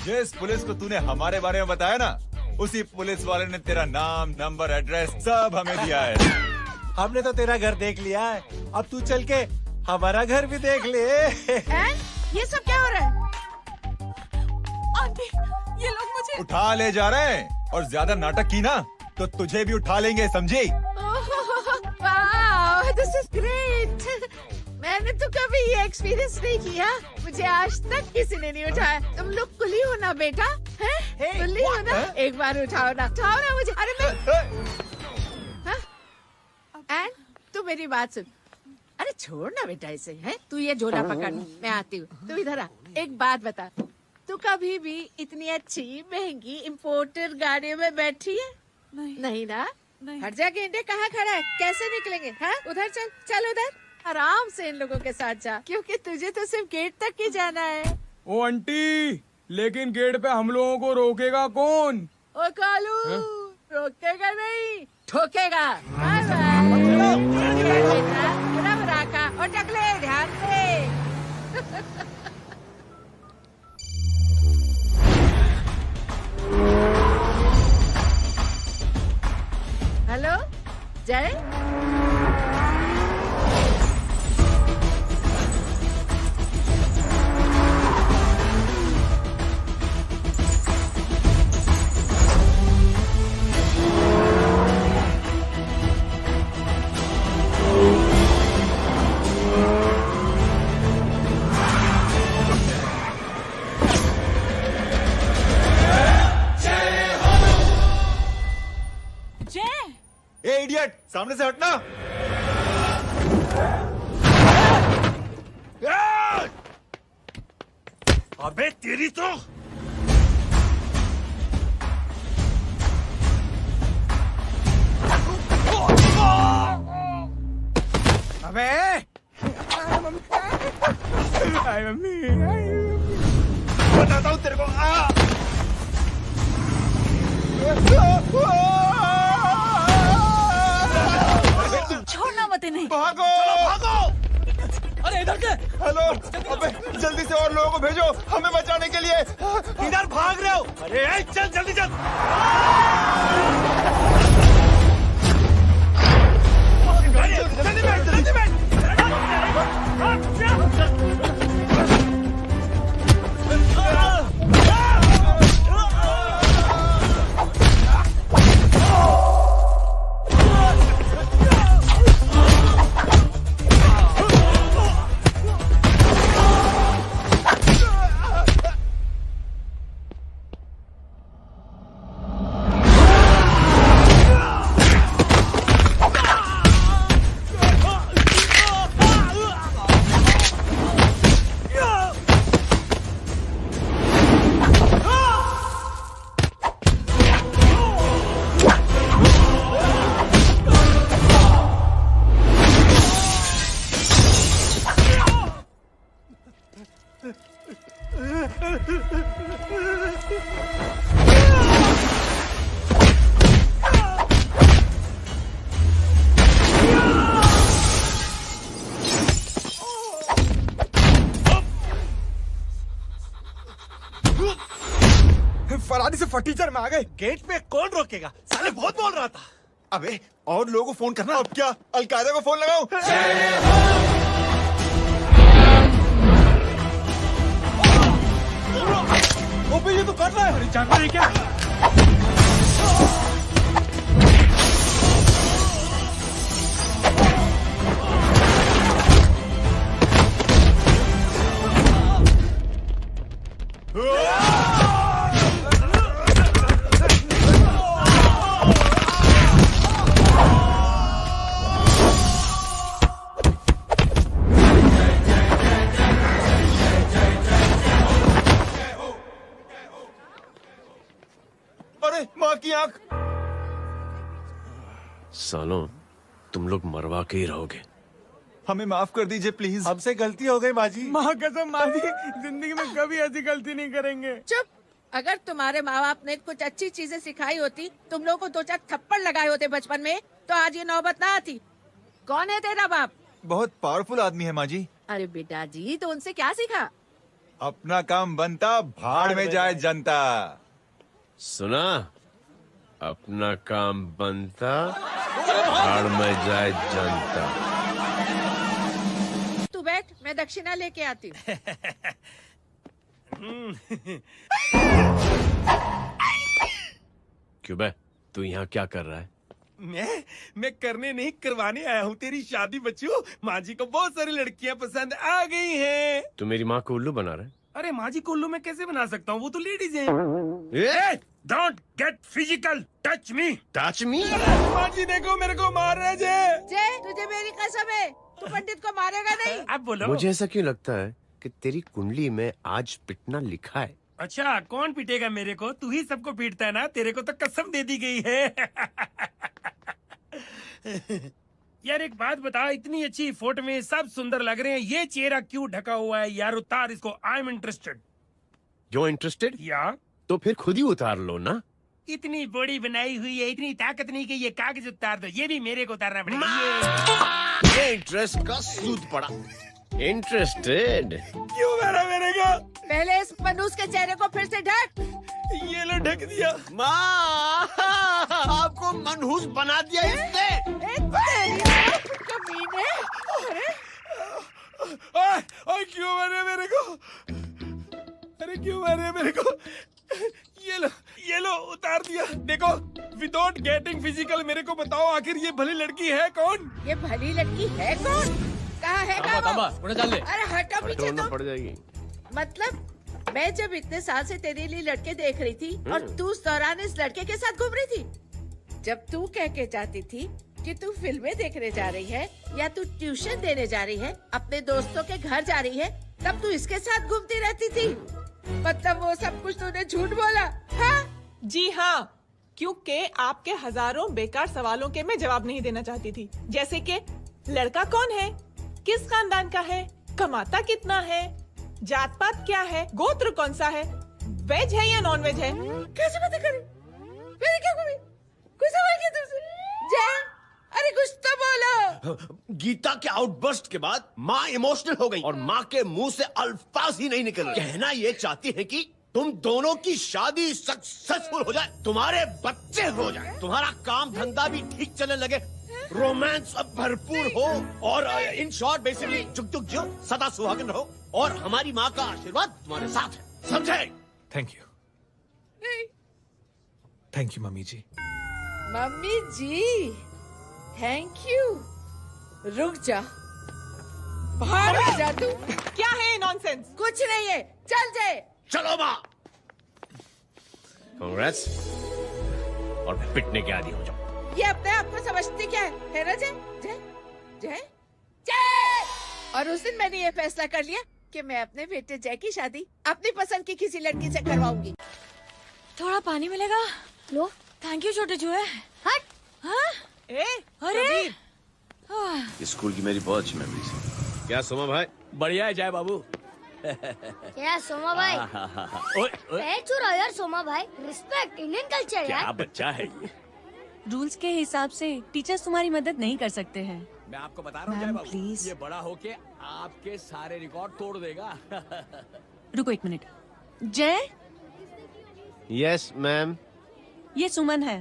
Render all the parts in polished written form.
जिस पुलिस को तूने हमारे बारे में बताया ना, उसी पुलिस वाले ने तेरा नाम, नंबर, एड्रेस सब हमें दिया है। हमने तो तेरा घर देख लिया है, अब तू चल के हमारा घर भी देख ले। ये सब क्या हो रहा है? आंटी, ये लोग मुझे उठा ले जा रहे हैं, और ज्यादा नाटक की ना तो तुझे भी उठा लेंगे, समझी? वाह, दिस इज ग्रेट। मैंने तो कभी ये एक्सपीरियंस नहीं किया, मुझे आज तक किसी ने नहीं उठाया। तुम लोग कुली हो ना बेटा, हैं? कुली हो ना? एक बार उठाओ ना मुझे। अरे मैं एंड तू मेरी बात सुन। अरे छोड़ ना बेटा इसे, हैं? तू ये झोला पकड़, मैं आती हूँ। तू इधर आ, एक बात बता, तू कभी भी इतनी अच्छी महंगी इम्पोर्टेड गाड़ियों में बैठी है? नहीं ना? हट जा गेंडे, कहाँ खड़ा है? कैसे निकलेंगे? हाँ, उधर चल, चल उधर। आराम से इन लोगों के साथ जा, क्योंकि तुझे तो सिर्फ गेट तक ही जाना है। ओ आंटी, लेकिन गेट पे हम लोगों को रोकेगा कौन? ओ कालू, रोकेगा नहीं, ठोकेगा। Bye bye. बेटा, बुरा का और टकले, ध्यान दे। हेलो जय। ए इडियट, सामने से हटना। अबे तेरी तो अबे मम्मी बताता हूँ तेरे को। छोड़ना मत इन्हें। भागो, भागो। अरे इधर से। हेलो, अबे जल्दी से और लोगों को भेजो हमें बचाने के लिए। इधर भाग रहे हो? अरे चल जल्दी चल। जल्दी बैठ, जल्दी बैठ। फरारी से फटीचर में आ गए। गेट पे कौन रोकेगा? साले बहुत बोल रहा था। अबे और लोगों को फोन करना। अब क्या अलकायदा को फोन लगाऊं? ओपी ये तो कर रहा है। जानता है क्या? माँ की आंख। सालों तुम लोग मरवा के ही रहोगे। हमें माफ कर दीजिए प्लीज। हमसे गलती हो गई माँ जी। माँ कसम माँ जी, जिंदगी में कभी ऐसी गलती नहीं करेंगे। चुप। अगर तुम्हारे माँ बाप ने कुछ अच्छी चीजें सिखाई होती, तुम लोगों को 2-4 थप्पड़ लगाए होते बचपन में, तो आज ये नौबत ना आती। कौन है तेरा बाप? बहुत पावरफुल आदमी है माँ जी। अरे बेटा जी, तो उनसे क्या सीखा? अपना काम बनता, भाड़ में जाए जनता। सुना? अपना काम बनता, भाड़ में जाए जनता। तू बैठ, मैं दक्षिणा लेके आती हूँ। क्यों बे? तू यहाँ क्या कर रहा है? मैं करने नहीं करवाने आया हूँ तेरी शादी बच्चू। माँ जी को बहुत सारी लड़कियाँ पसंद आ गई हैं। तू मेरी माँ को उल्लू बना रहा है? अरे माँ जी को उल्लू मैं कैसे बना सकता हूँ, वो तो लेडीज हैं। Don't get physical, touch me. Touch me? माँ जी देखो मेरे को मार रहे जय। जय, तुझे मेरी कसम है, तू पंडित को मारेगा नहीं। अब बोलो। मुझे ऐसा क्यों लगता है कि तेरी कुंडली में आज पिटना लिखा है? अच्छा, कौन पीटेगा मेरे को? तू ही सबको पीटता है ना, तेरे को तो कसम दे दी गई है। यार एक बात बता, इतनी अच्छी फोटो में सब सुंदर लग रहे हैं, ये चेहरा क्यों ढका हुआ है? यार उतार इसको, I am interested. You interested? या तो फिर खुद ही उतार लो ना। इतनी बॉडी बनाई हुई है, इतनी ताकत नहीं कि ये कागज उतार दो, ये भी मेरे को उतारना पड़ेगा। ये इंटरेस्ट का सूद पड़ा। इंटरेस्टेड? क्यों मारा मेरे को? पहले इस मनूस के चेहरे को फिर से ढक। ये लो ढक दिया। माँ, आपको मनहूस बना दिया इसने। कमीने। अरे ओए क्यों मारे मेरे को? अरे क्यों मारे मेरे को? ये लो उतार दिया। देखो, विदाउट गेटिंग फिजिकल मेरे को बताओ, आखिर ये भली लड़की है कौन? ये भली लड़की है कौन? कहाँ है अरे हटो पीछे तो। पड़ जाएगी। मतलब मैं जब इतने साल से तेरे लिए लड़के देख रही थी और तू उस दौरान इस लड़के के साथ घूम रही थी। जब तू कह के जाती थी कि तू फिल्में देखने जा रही है या तू ट्यूशन देने जा रही है, अपने दोस्तों के घर जा रही है, तब तू इसके साथ घूमती रहती थी। मतलब वो सब कुछ तूने झूठ बोला? हाँ? जी हाँ, क्योंकि आपके हजारों बेकार सवालों के मैं जवाब नहीं देना चाहती थी। जैसे कि लड़का कौन है, किस खानदान का है, कमाता कितना है, जात पात क्या है, गोत्र कौन सा है, वेज है या नॉन वेज है। कैसे पता करें? मैंने क्या कभी कोई सवाल किया तुमसे? जय, अरे कुछ तो बोलो। गीता के आउटबर्स्ट के बाद माँ इमोशनल हो गई और माँ के मुंह से अल्फाज ही नहीं निकल रहे। कहना ये चाहती है कि तुम दोनों की शादी सक्सेसफुल हो जाए, तुम्हारे बच्चे हो जाए, तुम्हारा काम धंधा भी ठीक चलने लगे, रोमांस अब भरपूर हो और इन शॉर्ट बेसिकली जुग जुग जियो, सदा सुहागन रहो और हमारी माँ का आशीर्वाद तुम्हारे साथ है। समझे? Thank you, thank you mummy ji. Mummy ji, thank you. रुक जा, भाग जा तू। क्या है नॉनसेंस? कुछ नहीं है, चल जाए। चलो माँ। कांग्रेस, और पिटने के आदी हो जाओ। ये अपने आप को समझती क्या है ना जय? जय जय जय। और उस दिन मैंने ये फैसला कर लिया कि मैं अपने बेटे जय की शादी अपनी पसंद की किसी लड़की से करवाऊंगी। थोड़ा पानी मिलेगा? लो। थैंक यू छोटे चूहे। हट। हाँ? अरे स्कूल की मेरी बहुत अच्छी मेमोरीज है। क्या सोमा भाई? बढ़िया है जय बाबू। क्या सोमा भाई? पैर छुरा यार सोमा भाई, रिस्पेक्ट इंडियन कल्चर यार। क्या बच्चा है ये? रूल्स के हिसाब से टीचर्स तुम्हारी मदद नहीं कर सकते हैं। मैं आपको बता रहा हूँ जय बाबू, ये बड़ा होके आपके सारे रिकॉर्ड तोड़ देगा। रुको एक मिनट। जय, यस मैम। ये सुमन है।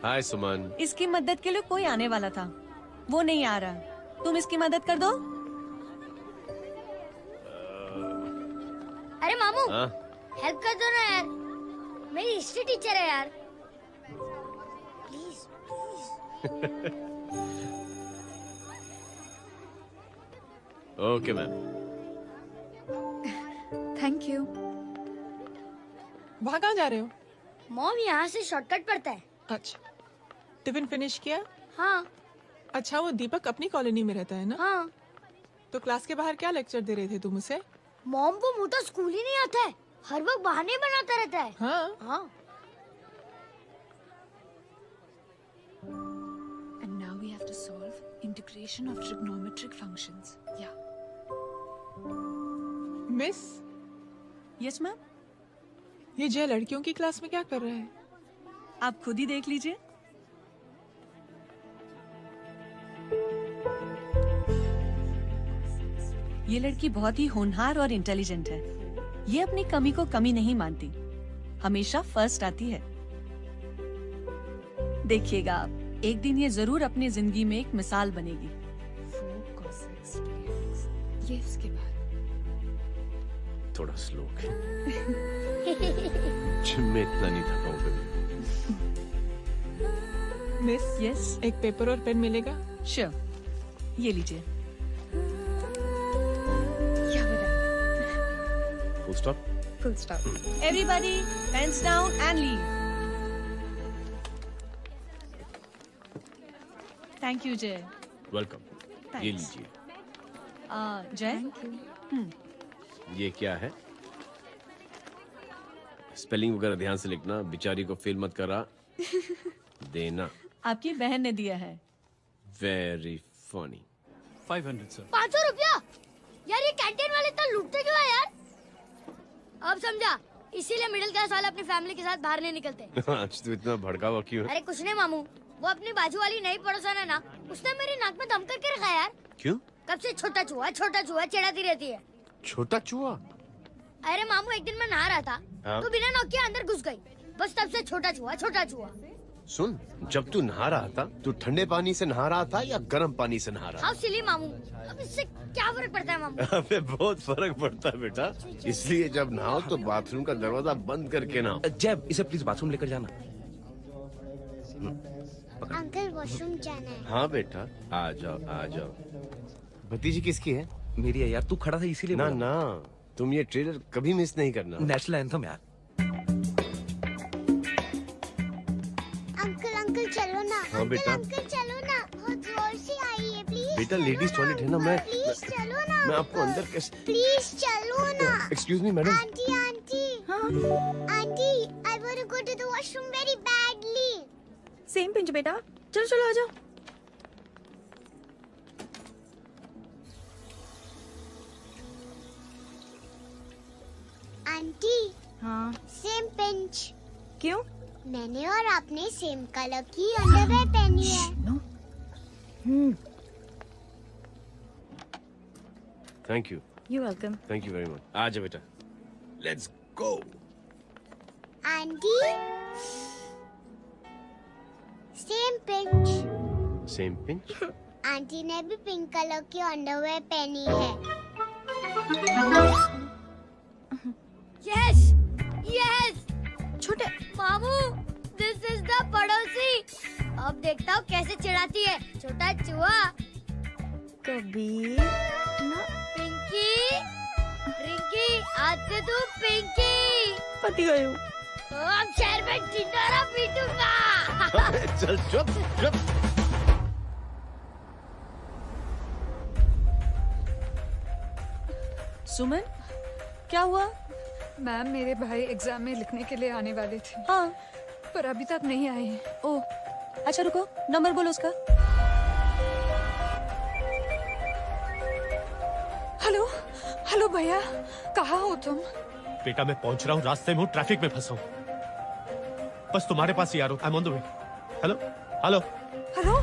हाय सुमन। इसकी मदद के लिए कोई आने वाला था, वो नहीं आ रहा। तुम इसकी मदद कर दो। अरे मामू, हाँ? हेल्प कर दो ना यार, मेरी हिस्ट्री टीचर है यार, please please. Okay ma'am. Thank you. वहाँ कहाँ जा रहे हो? मॉम यहाँ से शॉर्टकट पड़ता है। अच्छा, टिफिन फिनिश किया? हाँ। अच्छा, वो दीपक अपनी कॉलोनी में रहता है ना? हाँ। तो क्लास के बाहर क्या लेक्चर दे रहे थे तुम उसे? मॉम को मुँह तो स्कूल ही नहीं आता है, हर वक्त बहाने बनाता रहता है। हाँ हाँ। And now we have to solve integration of trigonometric functions. Yeah. Miss, Yes ma'am. ये जय लड़कियों की क्लास में क्या कर रहा है? आप खुद ही देख लीजिए। ये लड़की बहुत ही होनहार और इंटेलिजेंट है। ये अपनी कमी को कमी नहीं मानती, हमेशा फर्स्ट आती है। देखिएगा आप, एक दिन ये जरूर अपनी जिंदगी में एक मिसाल बनेगी। ये उसके बाद थोड़ा स्लो जिम में इतना नहीं थका हूँ कभी। मिस, यस, एक पेपर और पेन मिलेगा? श्योर, ये लीजिए। क्या बेटा? Full stop. Full stop. Everybody pens down and leave. Thank you Jai. Welcome. ये Thanks. लीजिए। जय, ये क्या है? स्पेलिंग वगैरह ध्यान से लिखना, बेचारी को फेल मत करा देना। आपकी बहन ने दिया है। Very funny. 500 सर। 500 रुपया? यार ये कैंटीन वाले इतना लूटते क्यों है यार? अब समझा, इसीलिए मिडिल क्लास वाले अपनी फैमिली के साथ बाहर नहीं निकलते। आज तो इतना भड़का हुआ क्यों है? अरे कुछ नहीं मामू, वो अपनी बाजू वाली नई पड़ोसन है ना, उसने मेरी नाक में दम करके रखा यार। क्यों? कब से छोटा चूहा चिढ़ाती रहती है। छोटा चूहा? अरे मामू, एक दिन मैं नहा रहा था, हाँ? तो बिना नॉक के अंदर घुस गई। बस तब से छोटा चूहा। सुन, जब तू नहा रहा था, तू ठंडे पानी से नहा रहा था या गर्म पानी से नहा रहा हाउ सिली मामू, अब इससे क्या फर्क पड़ता है मामू? था? अबे बहुत फर्क पड़ता है बेटा, इसलिए जब नहाओ तो बाथरूम का दरवाजा बंद करके नहाओ। जैब, इसे प्लीज बाथरूम लेकर जाना। अंकल वॉशरूम जाना है। हाँ बेटा, आ जाओ आ जाओ। भतीजी किसकी है? मेरी है यार, तू खड़ा था इसीलिए ना बोला। ना, तुम ये ट्रेलर कभी मिस नहीं करना। नेशनल एंथम यार। अंकल चलो ना। हाँ बेटा। अंकल चलो ना, बहुत जोर से आई है, प्लीज। बेटा लेडीज टॉयलेट है ना, मैं चलो ना। मैं आपको अंदर कैसे? प्लीज चलो ना। Excuse me madam. Aunty, I want to go to the washroom very badly. Same pinch बेटा, चलो आ जाओ। आंटी, हाँ, सेम पिंच। क्यों? मैंने और आपने सेम कलर की अंडरवेयर पहनी है। Thank you. You welcome. Thank you very much. आ जाओ बेटा, let's go. Aunty, same pinch. Same pinch? Aunty ने भी पिंक कलर की अंडरवेयर पहनी है। Yes yes. छोटे मामू, दिस इज द पड़ोसी। अब देखता हूँ कैसे चिढ़ाती है छोटा चूहा। कबीर ना। पिंकी, रिंकी, आज से तू पिंकी। पति गई हूँ। तो अब शहर में ढिंढोरा पीटूंगा। चल चुप चुप। सुमन, क्या हुआ? मैम, मेरे भाई एग्जाम में लिखने के लिए आने वाले थे। हाँ, पर अभी तक नहीं आए हैं। ओह, अच्छा रुको, नंबर बोलो उसका। हेलो भैया, कहाँ हो तुम? बेटा मैं पहुंच रहा हूँ, रास्ते में हूँ, ट्रैफिक में फंसा हूँ। बस तुम्हारे पास ही आ रहा हूँ। I am on the way. Hello hello hello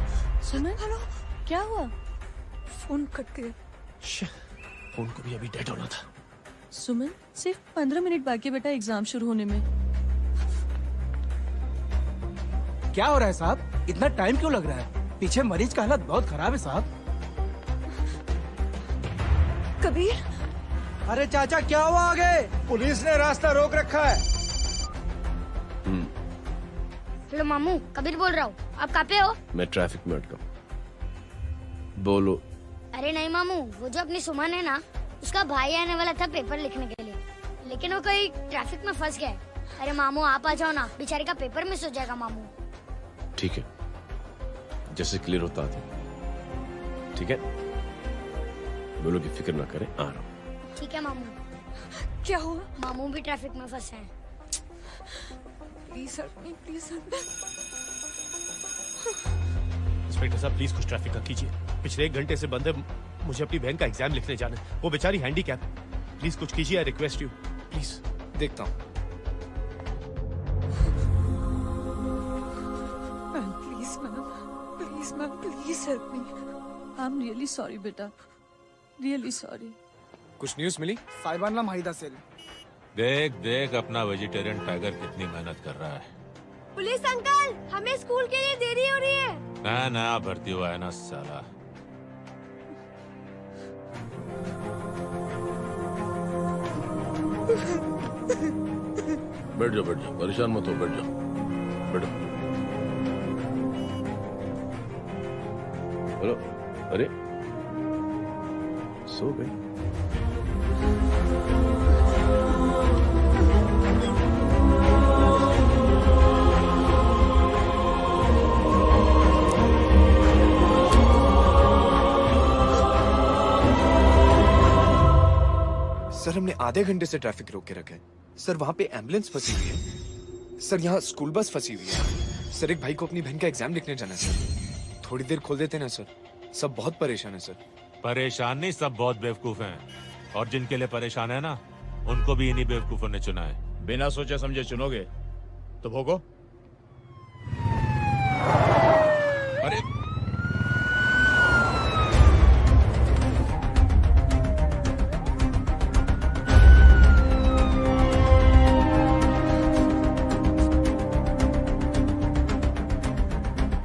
Suman, hello. क्या हुआ? फोन कट गया। फोन को भी अभी डेड होना था। सुमन, सिर्फ 15 मिनट बाकी बेटा एग्जाम शुरू होने में। क्या हो रहा है साहब? इतना टाइम क्यों लग रहा है? पीछे मरीज का हालत बहुत खराब है साहब। कबीर, अरे चाचा क्या हुआ आगे? पुलिस ने रास्ता रोक रखा है। हेलो मामू, कबीर बोल रहा हूँ। आप कहाँ पे हो? मैं ट्रैफिक में अटका। बोलो। अरे नहीं मामू, वो जो अपनी सुमन है ना, उसका भाई आने वाला था पेपर लिखने के लिए, लेकिन वो कहीं ट्रैफिक में फंस गया है। अरे मामू आप आ जाओ ना, बेचारे का पेपर मिस हो जाएगा मामू। ठीक है, जैसे क्लियर होता था। ठीक है, बोलो कि फिक्र ना करें, आ रहा हूँ। ठीक है मामू। क्या हुआ? मामू भी ट्रैफिक में फंसे हैं। Please help me, please help me. Inspector साहब प्लीज कुछ ट्रैफिक का कीजिए। पिछले 1 घंटे से बंद है, मुझे अपनी बहन का एग्जाम लिखने जाना है। वो बेचारी हैंडीकैप। प्लीज कुछ कीजिए, आई रिक्वेस्ट यू प्लीज। देखता हूँ। Please ma'am, please help me. I am really sorry बेटा, रियली सॉरी। कुछ न्यूज मिली? साहिबानला माहिदा सेल। देख देख अपना वेजिटेरियन टाइगर कितनी मेहनत कर रहा है। पुलिस अंकल, हमें स्कूल के लिए देरी हो रही है। नया भर्ती हुआ है ना साला। बैठ जाओ परेशान मत हो, बैठ जाओ बैठो। हेलो, अरे सो गई? सर हमने आधे घंटे से ट्रैफिक रोक के रखा है। सर वहाँ पे एम्बुलेंस फंसी हुई है। सर यहाँ स्कूल बस फंसी हुई है। सर एक भाई को अपनी बहन का एग्जाम लिखने जाना है सर। थोड़ी देर खोल देते ना सर। सब बहुत परेशान है सर। परेशान नहीं, सब बहुत बेवकूफ हैं। और जिनके लिए परेशान है ना, उनको भी इन्हीं बेवकूफों ने चुना है। बिना सोचे समझे चुनोगे तो भोगो। अरे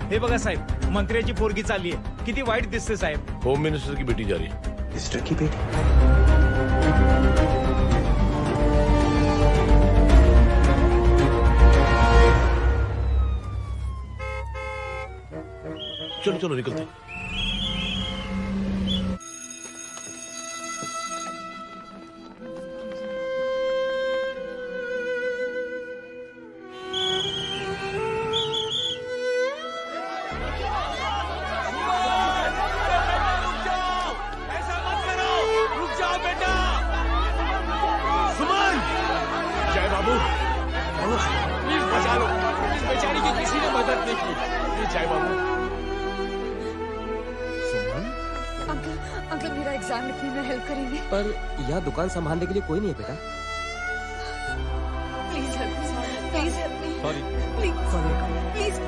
हे बघा साहेब, मंत्र्याची पोरगी चालली आहे. किती वाईट दिसते साहेब. होम मिनिस्टर की बेटी जा रही है। मिनिस्टर की बेटी? चलो चलो निकलते हैं। अंकल मेरा एग्जाम लिखने में हेल्प करेंगे? पर यहाँ दुकान संभालने के लिए कोई नहीं है बेटा। Please help me, please help me. Sorry. Please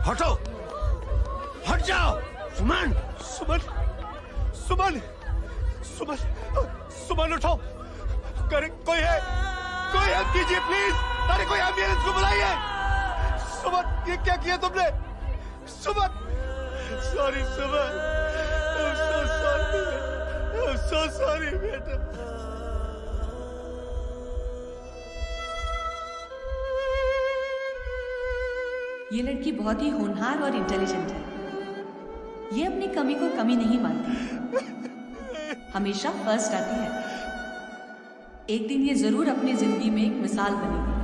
हटो, हट जाओ। सुमन, सुमन, सुमन, सुमन, सुमन उठो। करे कोई है, कोई हेल्प कीजिए प्लीज। अरे कोई एम्बुलेंस को बुलाइए। सुमन, ये क्या किया तुमने? Suman, sorry Suman, I'm so sorry, I'm so sorry बेटा। ये लड़की बहुत ही होनहार और इंटेलिजेंट है। ये अपनी कमी को कमी नहीं मानती, हमेशा फर्स्ट आती है। एक दिन ये जरूर अपनी जिंदगी में एक मिसाल बनेगी।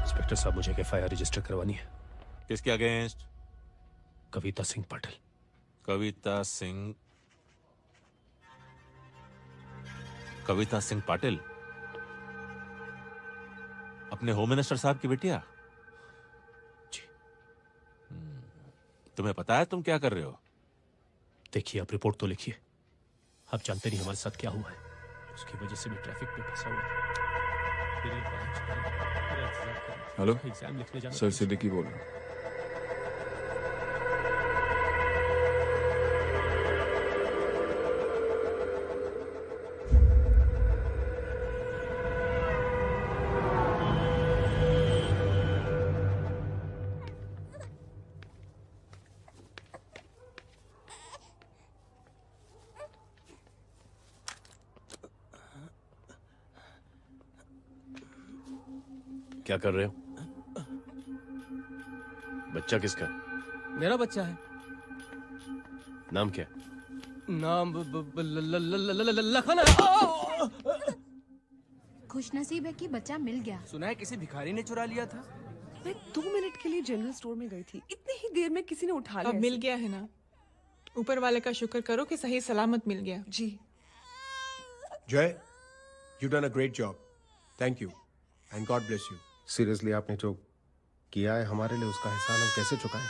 इंस्पेक्टर साहब, मुझे एफआईआर रजिस्टर करवानी है। किसके अगेंस्ट? कविता सिंह पाटिल। कविता सिंह पाटिल अपने होम मिनिस्टर साहब की बेटिया? जी। तुम्हें पता है तुम क्या कर रहे हो? देखिए, आप रिपोर्ट तो लिखिए। आप जानते नहीं हमारे साथ क्या हुआ है। उसकी वजह से मैं ट्रैफिक में फंसा हुआ था। हेलो, एग्जाम लिखने जाना। सर सिद्दीकी बोल रहा हूँ। क्या कर रहे हो? बच्चा किसका? मेरा बच्चा है। नाम क्या? नाम लखन है। खुश नसीब है कि बच्चा मिल गया। सुना है किसी भिखारी ने चुरा लिया था। मैं 2 मिनट के लिए जनरल स्टोर में गई थी, इतनी ही देर में किसी ने उठा लिया। अब मिल गया है ना, ऊपर वाले का शुक्र करो कि सही सलामत मिल गया। जी जय, you done a great job. Thank you and God bless you. Seriously आपने जो किया है हमारे लिए, उसका एहसान हम कैसे चुकाएं?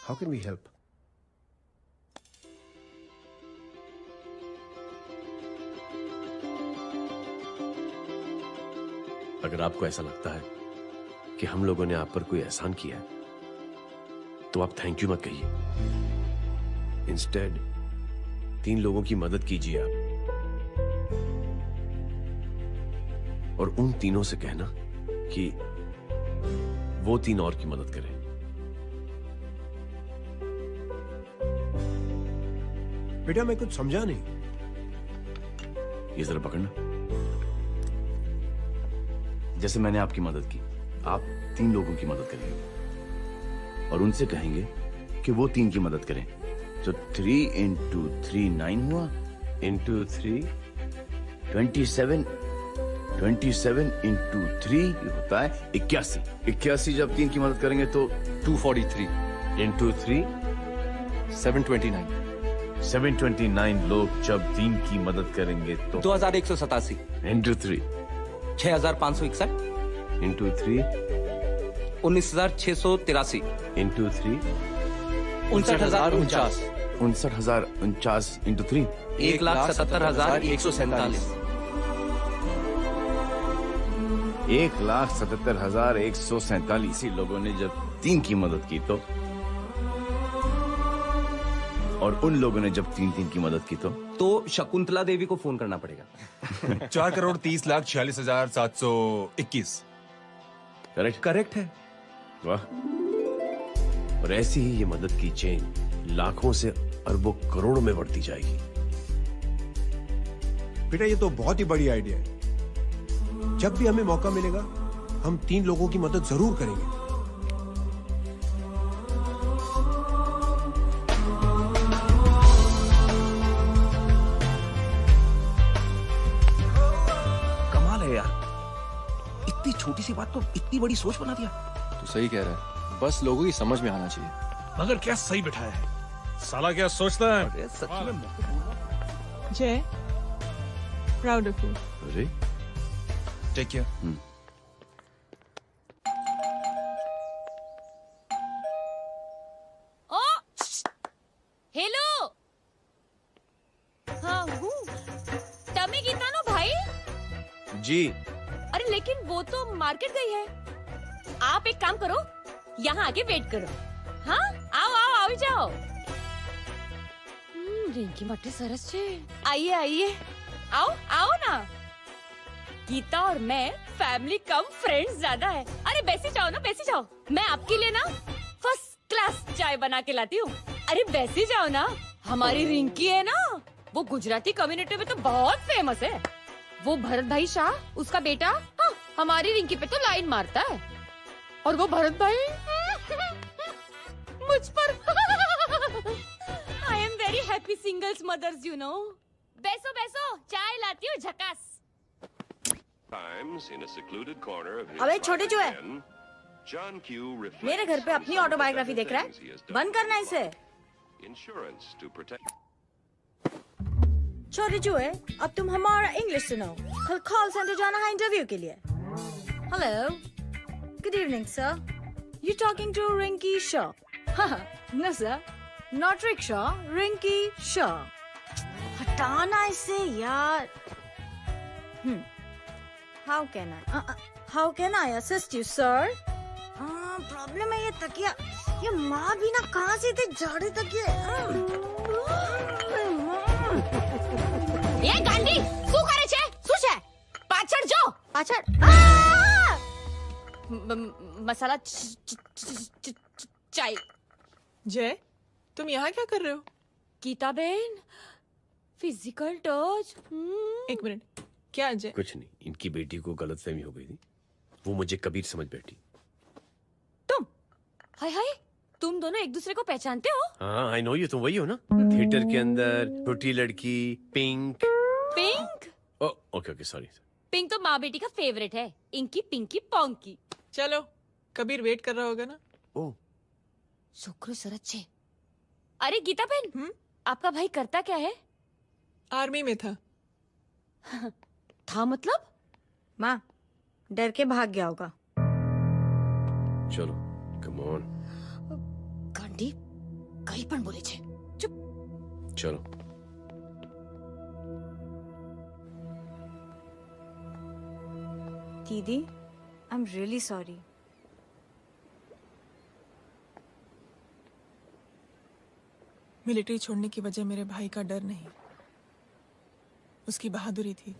How can we help? अगर आपको ऐसा लगता है कि हम लोगों ने आप पर कोई एहसान किया है, तो आप थैंक यू मत कहिए। इंस्टेड 3 लोगों की मदद कीजिए आप, और उन तीनों से कहना कि वो 3 और की मदद करें। बेटा मैं कुछ समझा नहीं। ये जरा पकड़ना। जैसे मैंने आपकी मदद की, आप 3 लोगों की मदद करेंगे और उनसे कहेंगे कि वो 3 की मदद करें। तो 3 into 3 9 हुआ, into 3 27, 27 into 3 होता है 81। 81 जब 3 की मदद करेंगे तो 243 into 3 729। 729 लोग जब 3 की मदद करेंगे तो 2187 into 3 6561 into 3 19683 into 3 59049 59049 into 3 1,77,147 1,77,147 लोगों ने जब 3 की मदद की तो, और उन लोगों ने जब 3 की मदद की तो शकुंतला देवी को फोन करना पड़ेगा। 4,30,46,721। करेक्ट? करेक्ट है। वाह। और ऐसी ही ये मदद की चेन लाखों से अरबों करोड़ों में बढ़ती जाएगी। बेटा ये तो बहुत ही बड़ी आइडिया है। जब भी हमें मौका मिलेगा हम 3 लोगों की मदद जरूर करेंगे। कमाल है यार, इतनी छोटी सी बात को इतनी बड़ी सोच बना दिया। तू सही कह रहा है, बस लोगों की समझ में आना चाहिए। मगर क्या सही बिठाया है, साला क्या सोचता है। सच में जय, प्राउड ऑफ यू। अरे टेक केयर। ओ हेलो। हाँ हूँ तमी गीता नो भाई। जी। अरे लेकिन वो तो मार्केट गई है। आप एक काम करो, यहाँ आके वेट करो। हाँ आओ आओ आओ जाओ। रिंकी मट्टी सरस छे। आइए आइए, आओ आओ ना। गीता और मैं फैमिली कम फ्रेंड्स ज्यादा है। अरे बैसी जाओ ना, बैसी जाओ। मैं आपके लिए ना फर्स्ट क्लास चाय बना के लाती हूँ। अरे बैसी जाओ ना। हमारी रिंकी है ना, वो गुजराती कम्युनिटी में तो बहुत फेमस है। वो भरत भाई शाह, उसका बेटा, हाँ, हमारी रिंकी पे तो लाइन मारता है। और वो भरत भाई मुझ पर। I am very happy singles mothers you know. बैसो बैसो, चाय लाती हूँ झकास। अबे छोटे जो है, मेरे घर पे अपनी ऑटोबायोग्राफी देख रहा है, बंद करना इसे। छोटे जो है, अब तुम हमारा इंग्लिश सुनो। कल कॉल सेंटर जाना है इंटरव्यू के लिए। Hello, good evening sir, you talking to Rinki Shaw? No sir, not rickshaw, Rinki Shaw. हटाना इसे यार। How can I assist you, sir? Problem है ये तकिया, ये माँ भी ना कहाँ से थे झाड़े तकिए। ये गांडी, શું કરે છે? શું છે? પાછળ જો, પાછળ। मसाला चाय। जय, तुम यहाँ क्या कर रहे हो? गीता बहन, फिजिकल टच। एक मिनट, क्या अजय? कुछ नहीं, इनकी बेटी को गलतफहमी हो गई थी वो मुझे कबीर समझ बैठी। तुम हाय हाय, तुम दोनों एक दूसरे को पहचानते हो? हाँ आई नो यू, तुम वही हो ना थिएटर के अंदर छोटी लड़की pink. Pink? Okay okay sorry. Pink तो माँ बेटी का फेवरेट है, इंकी पिंकी पोंकी। चलो कबीर वेट कर रहा होगा ना। ओ शुक्र सरच्चे। अरे गीता बहन, आपका भाई करता क्या है? आर्मी में था। था मतलब? माँ डर के भाग गया होगा। चलो कम ऑन। गांडी कहीं पण बोले छे। चुप। चलो दीदी I am really sorry. Military छोड़ने की वजह मेरे भाई का डर नहीं, उसकी बहादुरी थी।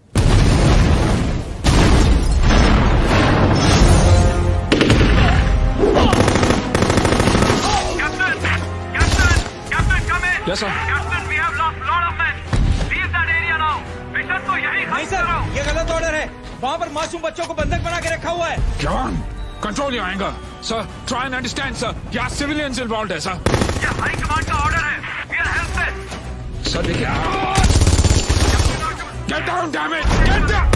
Yes, sir. नहीं सर, ये गलत ऑर्डर है। वहाँ पर मासूम बच्चों को बंधक बना के रखा हुआ है। जवान, control your anger. Sir, try and understand sir. यहाँ सिविलियंस इन्वॉल्व है सर। ये हाई कमांड का ऑर्डर है। We are helpless. सर देखिए। Get down damn it, get down.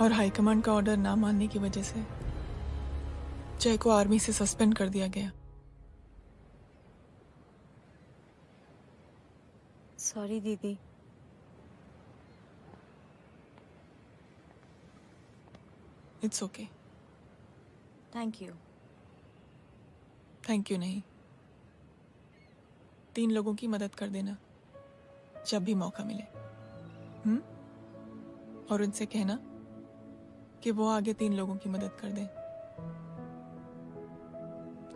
और हाईकमांड का ऑर्डर ना मानने की वजह से जय को आर्मी से सस्पेंड कर दिया गया। सॉरी दीदी। It's okay. Thank you. Thank you नहीं, 3 लोगों की मदद कर देना जब भी मौका मिले। और उनसे कहना कि वो आगे 3 लोगों की मदद कर दें।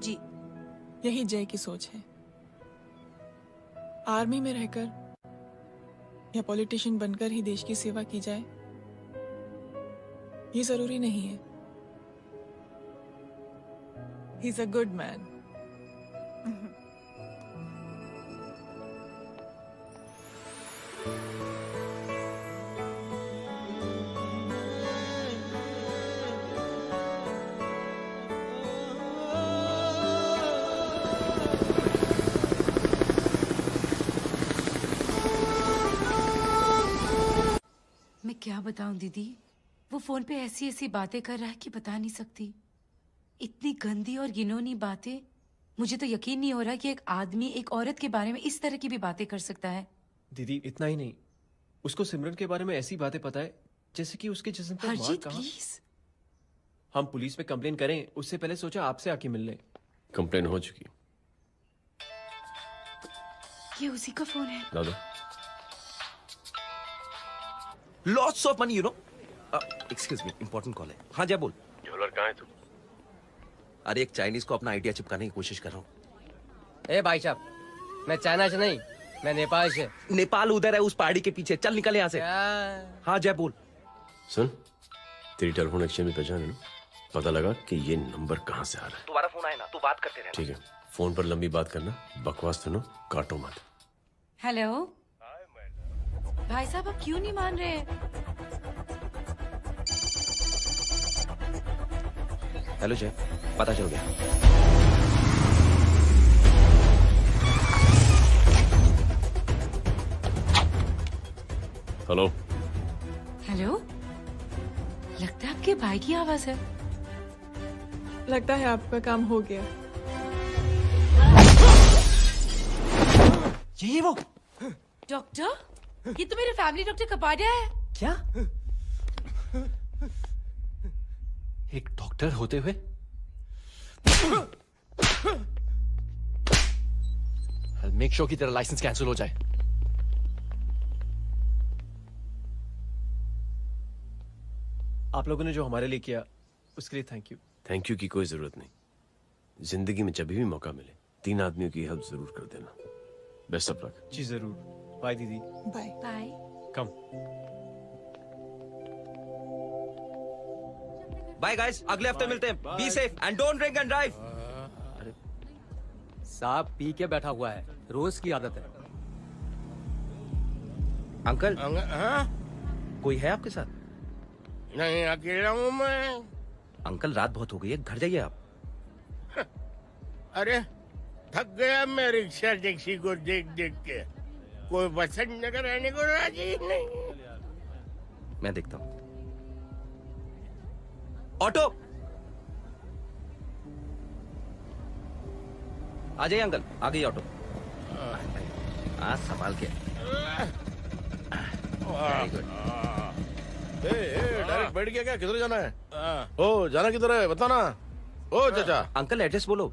जी। यही जय की सोच है। आर्मी में रहकर या पॉलिटिशियन बनकर ही देश की सेवा की जाए, ये जरूरी नहीं है। He is a good man. मैं क्या बताऊं दीदी, वो फोन पे ऐसी ऐसी बातें कर रहा है कि बता नहीं सकती। इतनी गंदी और घिनौनी बातें मुझे तो यकीन नहीं हो रहा कि एक आदमी एक औरत के बारे में इस तरह की भी बातें कर सकता है। दीदी इतना ही नहीं, उसको सिमरन के बारे में ऐसी बातें पता है जैसे कि उसके जिस्म पर मार हरजीत कहाँ। प्लीज। हम पुलिस में कंप्लेन करें उससे पहले सोचा आपसे आके मिल लें। कंप्लेन हो चुकी। ये उसी का फोन है। ला दो। Lots of money, you know. Excuse me, important call है। हाँ जय बोल। ज्वेलर कहाँ है तू? अरे एक चाइनीज को अपना आइडिया चिपकाने की कोशिश कर रहा हूँ। ए भाई साहब, मैं चाइना से नहीं, मैं नेपाल से। नेपाल उधर है, उस पहाड़ी के पीछे। चल निकल यहाँ से। हाँ जय बोल। सुन, तेरी टेलीफोन एक्सचेंज में पहचान है ना? पता लगा कि ये नंबर कहाँ से आ रहा है। दोबारा फोन आए ना तो बात करते रहना। ठीक है, फोन पर लंबी बात करना, बकवास सुनो, काटो मत। हेलो भाई साहब, आप क्यों नहीं मान रहे? हेलो जय, पता चल गया। हेलो हेलो, लगता है आपके भाई की आवाज है। लगता है आपका काम हो गया। ये वो डॉक्टर, ये तो मेरे फैमिली डॉक्टर कपाडिया है। क्या? एक डॉक्टर होते हुए? मेक श्योर कि तेरा लाइसेंस कैंसिल हो जाए। आप लोगों ने जो हमारे लिए किया उसके लिए थैंक यू। थैंक यू की कोई जरूरत नहीं। जिंदगी में जब भी मौका मिले 3 आदमियों की हेल्प जरूर कर देना। Best of luck. जी जरूर। बाय दीदी। Bye bye. Come. Bye guys, अगले हफ्ते मिलते हैं। Be safe and don't drink and drive. साहब पी के बैठा हुआ है, रोज की आदत है। अंकल, हाँ? कोई है आपके साथ? नहीं, अकेला हूँ मैं। अंकल रात बहुत हो गई है, घर जाइए आप। अरे थक गया मैं रिक्शा टैक्सी को देख देख के। कोई वसंत नगर रहने को राजी नहीं। मैं देखता हूँ। ऑटो आ जाइए अंकल, आ गई ऑटो। आज संभाल के। Very good. डायरेक्ट बैठ गया क्या? किधर जाना है? ओ जाना किधर है बताना। ओ चाचा। अंकल एड्रेस बोलो।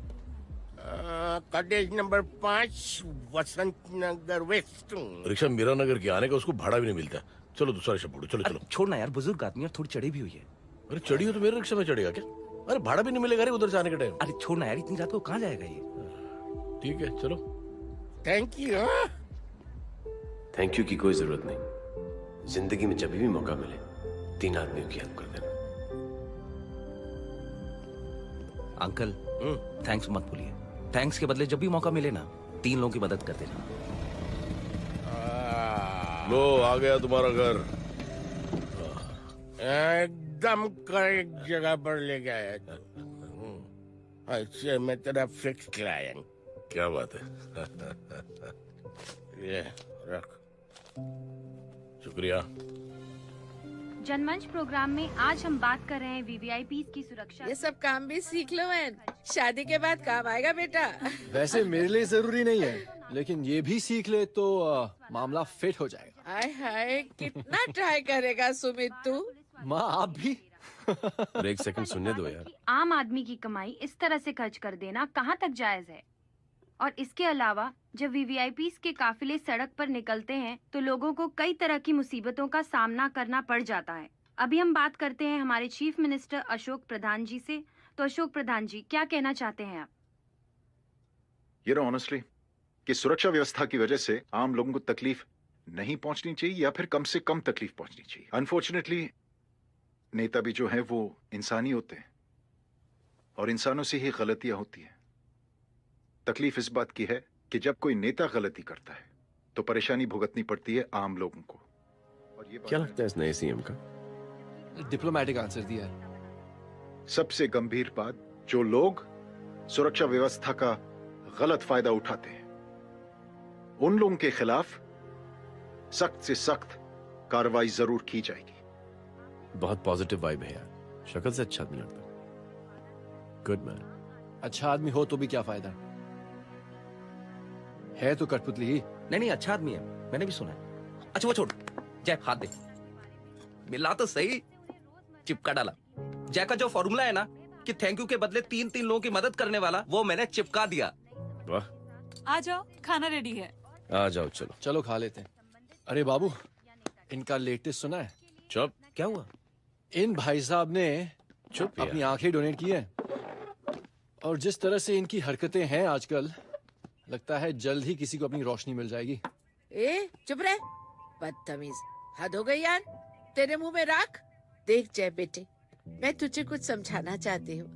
कॉटेज नंबर 5, वसंत नगर वेस्ट। रिक्शा मीरा नगर की आने का उसको भाड़ा भी नहीं मिलता। चलो दूसरा रिक्शा पकड़ो। चलो चलो। छोड़ना यार, बुजुर्ग आदमी और थोड़ी चढ़ी भी हुई है। अरे चढ़ी हो तो मेरे रिक्शा में चढ़ेगा क्या? अरे भाड़ा भी नहीं मिलेगा रे उधर से आने के टाइम। अरे छोड़ना यार, इतनी रात को कहाँ जाएगा ये? ठीक है चलो। Thank you. थैंक यू की कोई जरूरत नहीं। जिंदगी में जब भी मौका मिले 3 आदमियों की हेल्प कर देना। अंकल थैंक्स मत भूलिए। थैंक्स के बदले जब भी मौका मिले ना 3 लोगों की मदद कर देना। लो आ गया तुम्हारा घर। एकदम करेक्ट जगह पर ले गया। अच्छा मैं तेरा फिक्स क्लाइंट। क्या बात है। ये रख। शुक्रिया। जनमंच प्रोग्राम में आज हम बात कर रहे हैं वीवीआईपी की सुरक्षा। ये सब काम भी सीख लो मैन, शादी के बाद काम आएगा बेटा। वैसे मेरे लिए जरूरी नहीं है, लेकिन ये भी सीख ले तो मामला फिट हो जाएगा। हाय हाय, कितना ट्राई करेगा सुमित तू? माँ आप भी। और एक सेकंड सुनने दो यार। आम आदमी की कमाई इस तरह से खर्च कर देना कहाँ तक जायज है? और इसके अलावा जब वीवीआईपी के काफिले सड़क पर निकलते हैं तो लोगों को कई तरह की मुसीबतों का सामना करना पड़ जाता है। अभी हम बात करते हैं हमारे चीफ मिनिस्टर अशोक प्रधान जी से। तो अशोक प्रधान जी, क्या कहना चाहते हैं आप? ये ऑनेस्टली कि सुरक्षा व्यवस्था की वजह से आम लोगों को तकलीफ नहीं पहुंचनी चाहिए या फिर कम से कम तकलीफ पहुंचनी चाहिए। अनफॉर्चुनेटली नेता भी जो है वो इंसानी होते हैं और इंसानों से ही गलतियां होती हैं। तकलीफ इस बात की है कि जब कोई नेता गलती करता है तो परेशानी भुगतनी पड़ती है आम लोगों को। और ये क्या लगता है इस नए सीएम का? डिप्लोमेटिक आंसर दिया है। सबसे गंभीर बात, जो लोग सुरक्षा व्यवस्था का गलत फायदा उठाते हैं उन लोगों के खिलाफ सख्त से सख्त कार्रवाई जरूर की जाएगी। बहुत पॉजिटिव वाइब है यार, शक्ल से अच्छा आदमी लगता है। Good man. अच्छा आदमी हो तो भी क्या फायदा, है तो कठपुतली ही। नहीं अच्छा आदमी है, मैंने भी सुना है। अच्छा वो छोड़, जय हाथ दे। मिला तो सही, चिपका डाला। जय का जो फॉर्मूला है ना कि थैंक यू के बदले 3 लोगों की मदद करने वाला, वो मैंने चिपका दिया। वाह, आ जाओ, खाना रेडी है। आ जाओ, चलो चलो खा लेते हैं। अरे बाबू, इनका लेटेस्ट सुना है? चुप। क्या हुआ? इन भाई साहब ने चुप अपनी आंखें डोनेट की है, और जिस तरह से इनकी हरकतें हैं आजकल, लगता है जल्द ही किसी को अपनी रोशनी मिल जाएगी। ए चुप रहे, बदतमीज, हद हो गई यार। तेरे मुंह में राख। देख जय बेटे, मैं तुझे कुछ समझाना चाहती हूँ।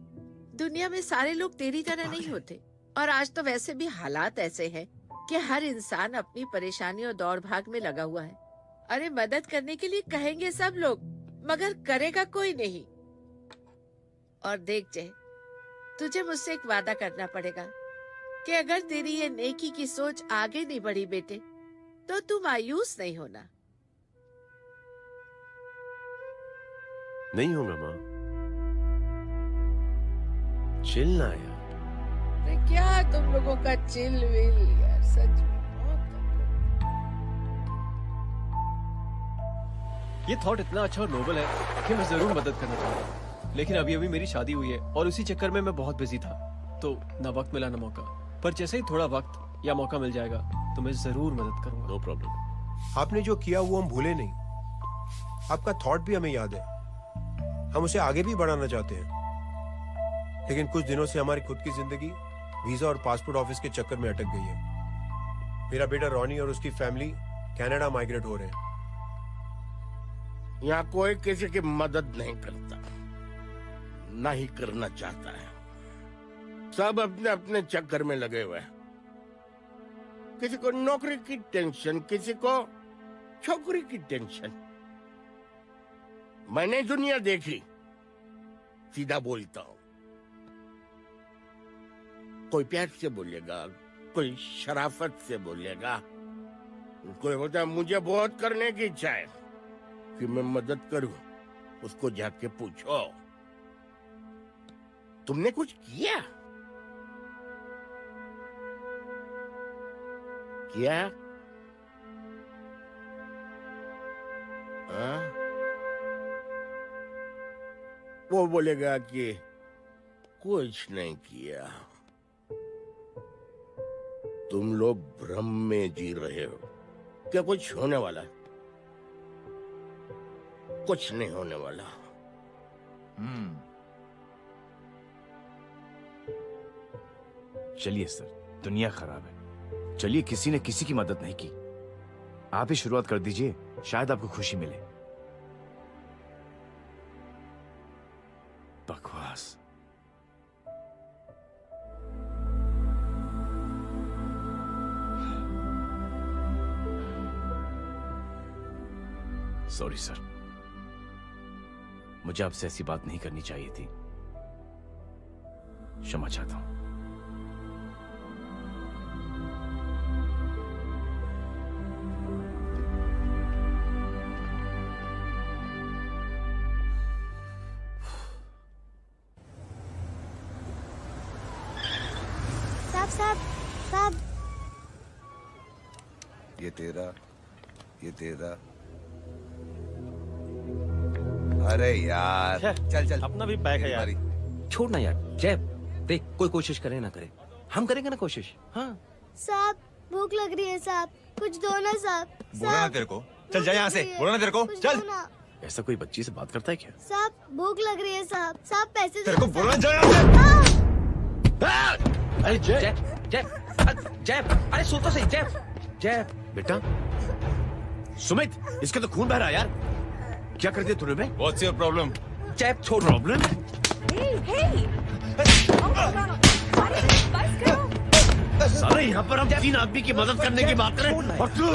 दुनिया में सारे लोग तेरी तरह नहीं होते, और आज तो वैसे भी हालात ऐसे हैं कि हर इंसान अपनी परेशानी और दौड़ भाग में लगा हुआ है। अरे मदद करने के लिए कहेंगे सब लोग, मगर करेगा कोई नहीं। और देख जय, तुझे मुझसे एक वादा करना पड़ेगा कि अगर तेरी ये नेकी की सोच आगे नहीं बढ़ी बेटे, तो तू मायूस नहीं होना। नहीं होगा माँ, चिल ना यार। अरे क्या तुम लोगों का चिल विल यार, सच में ये थॉट इतना अच्छा और नोबल है कि मैं जरूर मदद करना चाहूंगा, लेकिन अभी अभी मेरी शादी हुई है और उसी चक्कर में मैं बहुत बिजी था, तो ना वक्त मिला ना मौका। पर जैसे ही थोड़ा वक्त या मौका मिल जाएगा तो मैं जरूर मदद करूंगा। No problem. आपने जो किया वो हम भूले नहीं, आपका थॉट भी हमें याद है, हम उसे आगे भी बढ़ाना चाहते हैं। लेकिन कुछ दिनों से हमारी खुद की जिंदगी वीजा और पासपोर्ट ऑफिस के चक्कर में अटक गई है। मेरा बेटा रॉनी और उसकी फैमिली कनाडा माइग्रेट हो रहे हैं। यहाँ कोई किसी की मदद नहीं करता, ना ही करना चाहता है। सब अपने अपने चक्कर में लगे हुए हैं। किसी को नौकरी की टेंशन, किसी को छोकरी की टेंशन। मैंने दुनिया देखी, सीधा बोलता हूं। कोई प्यार से बोलेगा, कोई शराफत से बोलेगा, कोई बोलता है मुझे बहुत करने की इच्छा है कि मैं मदद करूं। उसको जाके पूछो, तुमने कुछ किया? किया? हाँ? वो बोलेगा कि कुछ नहीं किया। तुम लोग भ्रम में जी रहे हो क्या कुछ होने वाला है? कुछ नहीं होने वाला। चलिए सर, दुनिया खराब है। चलिए, किसी ने किसी की मदद नहीं की, आप ही शुरुआत कर दीजिए, शायद आपको खुशी मिले। बकवास। सॉरी सर, मुझे आपसे ऐसी बात नहीं करनी चाहिए थी। क्षमा चाहता हूं। साहब, ये तेरा। अरे यार, चल अपना भी पैक है यार। छोड़ ना यार। जय देख, कोई कोशिश करे ना करे, हम करेंगे ना कोशिश। हाँ साहब, भूख लग रही है साहब, कुछ दो ना साहब। बोला ना तेरे को, चल जा यहाँ से। बोला ना तेरे को, चल। ऐसा कोई बच्ची से बात करता है क्या? साहब भूख लग रही है साहब, साहब पैसे तेरे को बोला जा यहाँ से। अरे जय जय जय, अरे सुन तो सही। जय बेटा, सुमित, इसके तो खून बह रहा है यार। क्या कर दिया तूने बे? What's your problem? जय छोड़। प्रॉब्लम? सारे यहाँ पर हम 3 आदमी की मदद करने की बात करें और तू।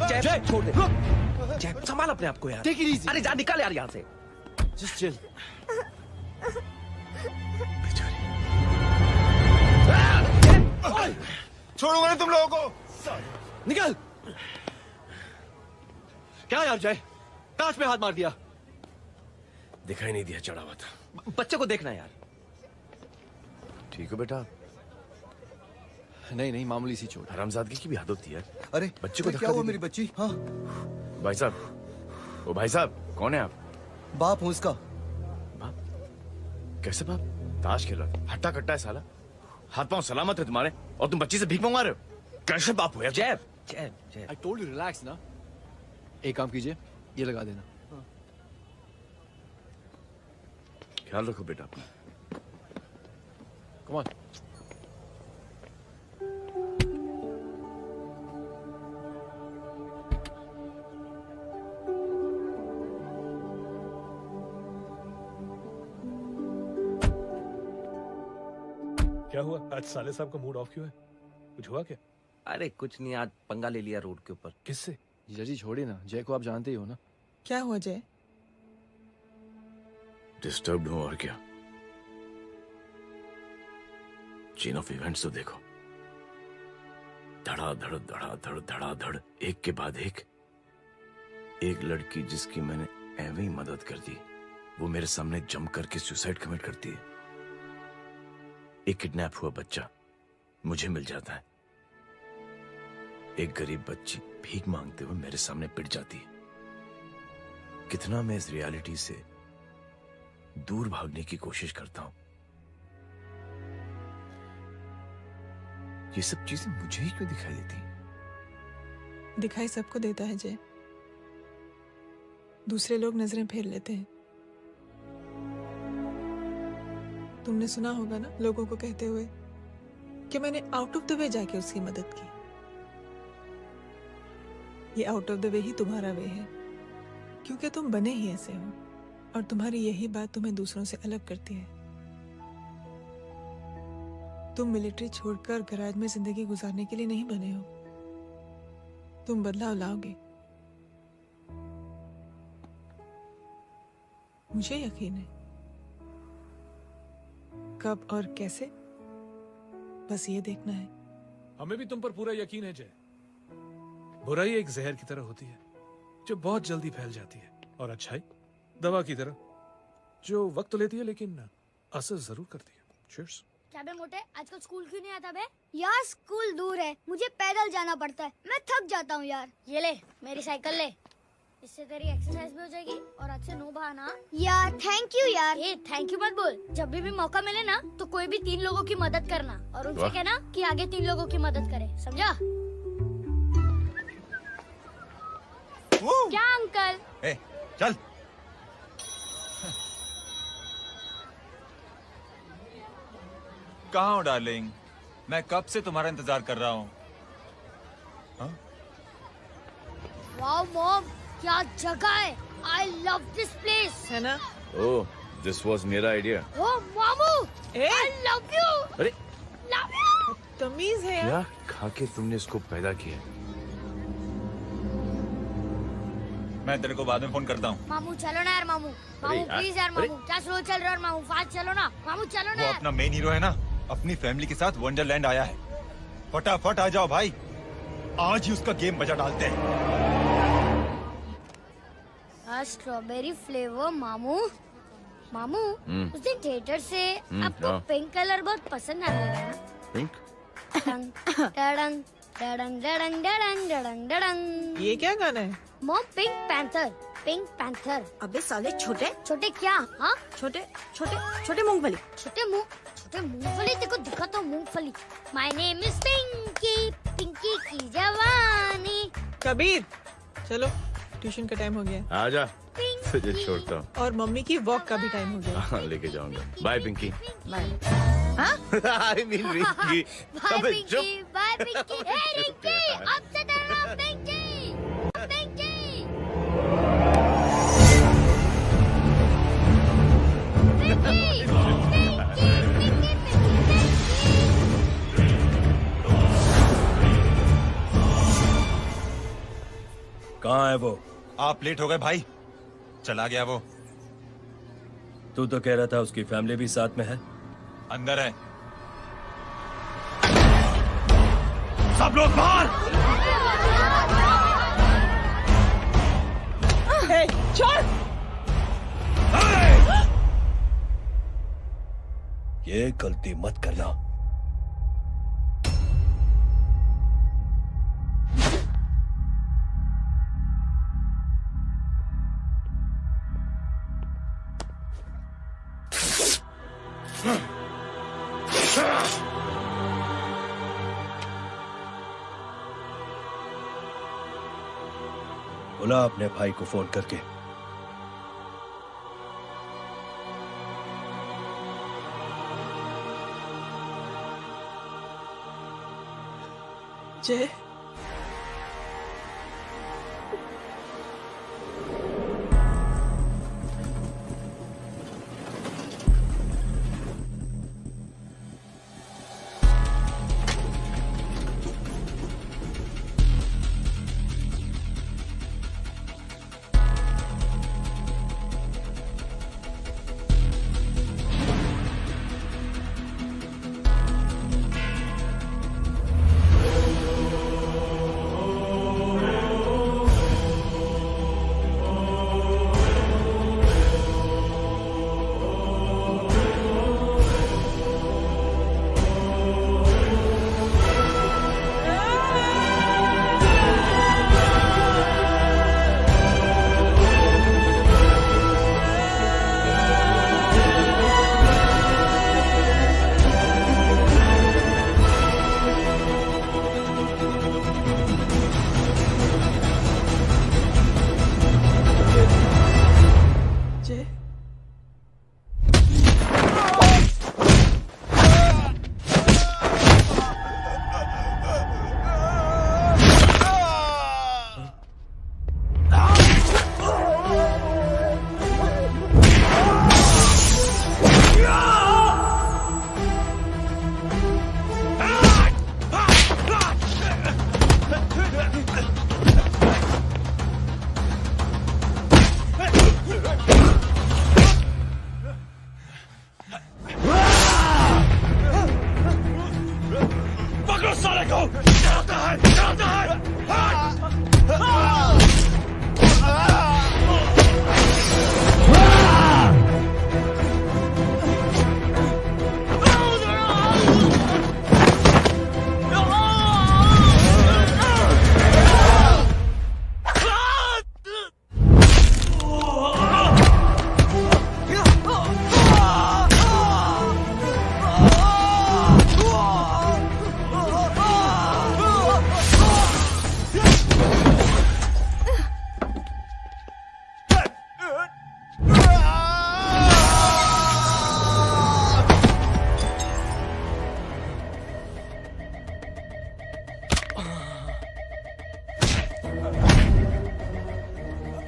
जय छोड़ दे। जय संभाल अपने आप को यार। Take it easy. अरे जा, निकाल यार यहाँ से। Just chill. छोड़ूंगा नहीं तुम लोगों को। निकल। क्या यार जय, ताश में हाथ मार दिया। दिखाई नहीं दिया, चढ़ा हुआ था। बच्चे को देखना यार। ठीक है बेटा, नहीं नहीं, मामूली सी चोट। हरामजादगी की भी हद होती है। अरे बच्चे को क्या धक्का हुआ दे मेरी दिया। बच्ची? हाँ भाई साहब, ओ भाई साहब, कौन है आप? बाप हूँ इसका। कैसे बाप? ताश खेल रहा है, हट्टा कट्टा है साला। हाथ पांव सलामत है तुम्हारे और तुम बच्ची से भीख मंगवा रहे हो? कैसे बाप हो यार? जैब जैब जैब। I told you relax ना। एक काम कीजिए, ये लगा देना। ख्याल रखो बेटा अपना। Come on। क्या हुआ आज साले साहब का मूड ऑफ क्यों है? कुछ हुआ क्या? अरे कुछ नहीं, आज पंगा ले लिया रोड के ऊपर। किससे? जीजा जी छोड़िए ना, जय को आप जानते ही हो ना। क्या हुआ जय? डिस्टर्ब्ड हूं और क्या। चेन ऑफ इवेंट्स तो देखो, धड़ाधड़ धड़ाधड़ धड़ाधड़, एक के बाद एक लड़की जिसकी मैंने एवं ही मदद कर दी, वो मेरे सामने जम करके सुसाइड कमिट करती है। एक किडनैप हुआ बच्चा मुझे मिल जाता है। एक गरीब बच्ची भीख मांगते हुए मेरे सामने पिट जाती है। कितना मैं इस रियलिटी से दूर भागने की कोशिश करता हूं। ये सब चीजें मुझे ही क्यों दिखाई देती? दिखाई सबको देता है जय, दूसरे लोग नजरें फेर लेते हैं। तुमने सुना होगा ना लोगों को कहते हुए कि मैंने आउट ऑफ द वे जाके उसकी मदद की। ये आउट ऑफ द वे ही तुम्हारा वे है, क्योंकि तुम बने ही ऐसे हो और तुम्हारी यही बात तुम्हें दूसरों से अलग करती है। तुम मिलिट्री छोड़कर गैराज में जिंदगी गुजारने के लिए नहीं बने हो। तुम बदलाव लाओगे, मुझे यकीन है। कब और कैसे, बस ये देखना है। हमें भी तुम पर पूरा यकीन है जय। बुराई एक जहर की तरह होती है जो बहुत जल्दी फैल जाती है, और अच्छाई दवा की तरह जो वक्त लेती है लेकिन असर जरूर करती है। चीयर्स। क्या बे मोटे, आजकल स्कूल क्यों नहीं आता बे? यार स्कूल दूर है, मुझे पैदल जाना पड़ता है, मैं थक जाता हूँ यार। ये ले मेरी साइकिल ले, इससे तेरी एक्सरसाइज भी हो जाएगी और आज से नो बहाना। यार थैंक यू यार। ये थैंक यू मत बोल, जब भी मौका मिले ना तो कोई भी 3 लोगों की मदद करना और उनसे कहना कि आगे 3 लोगों की मदद करे, समझा? क्या अंकल? ए, चल। कहाँ हो डार्लिंग? मैं कब से तुम्हारा इंतजार कर रहा हूँ। वाओ मॉम, क्या जगह है। I love this place. है ना? ओह, दिस वाज मेरा आइडिया। ओह मामू, I love you. अरे Love you. तमीज है यार। क्या खा के तुमने इसको पैदा किया? मैं तेरे को बाद में फोन करता हूँ। मामू चलो ना यार, मामू मामू प्लीज यार, मामू क्या स्लो चल रहा है मामू, फास्ट चलो ना मामू, चलो ना वो यार। अपना मेन हीरो है ना, अपनी फैमिली के साथ वंडरलैंड आया है। फटाफट आ जाओ भाई, आज ही उसका गेम बजा डालते हैं। स्ट्रॉबेरी फ्लेवर मामू। मामू उस दिन थिएटर से आपको हाँ। पिंक कलर बहुत पसंद आने लगा ना? पिंक? डडंग डडंग डडंग डडंग डडंग डडंग डडंग। ये क्या गाना है? Mom pink panther, pink panther. अबे साले छोटे छोटे क्या? हाँ छोटे छोटे छोटे मूंगफली। छोटे मूंगफली, देखो दिखा तो मूंगफली। My name is Pinky, Pinky की जवानी। कबीर चलो, ट्यूशन का टाइम हो गया। आजा, तुझे छोड़ता हूँ। और मम्मी की वॉक का भी टाइम हो गया। हाँ, लेके जाऊंगा। Bye Pinky. Bye. I mean Rinky. Bye Pinky, bye Pinky. Hey Rinky, अब से तेरा नाम पिंकी, पिंकी। पिंकी, पिंकी, पिंकी, पिंकी। कहाँ है वो? आप लेट हो गए भाई, चला गया वो। तू तो कह रहा था उसकी फैमिली भी साथ में है। अंदर है। सब लोग बाहर। छोड़। ये गलती मत करना। बुला अपने भाई को फोन करके। जय,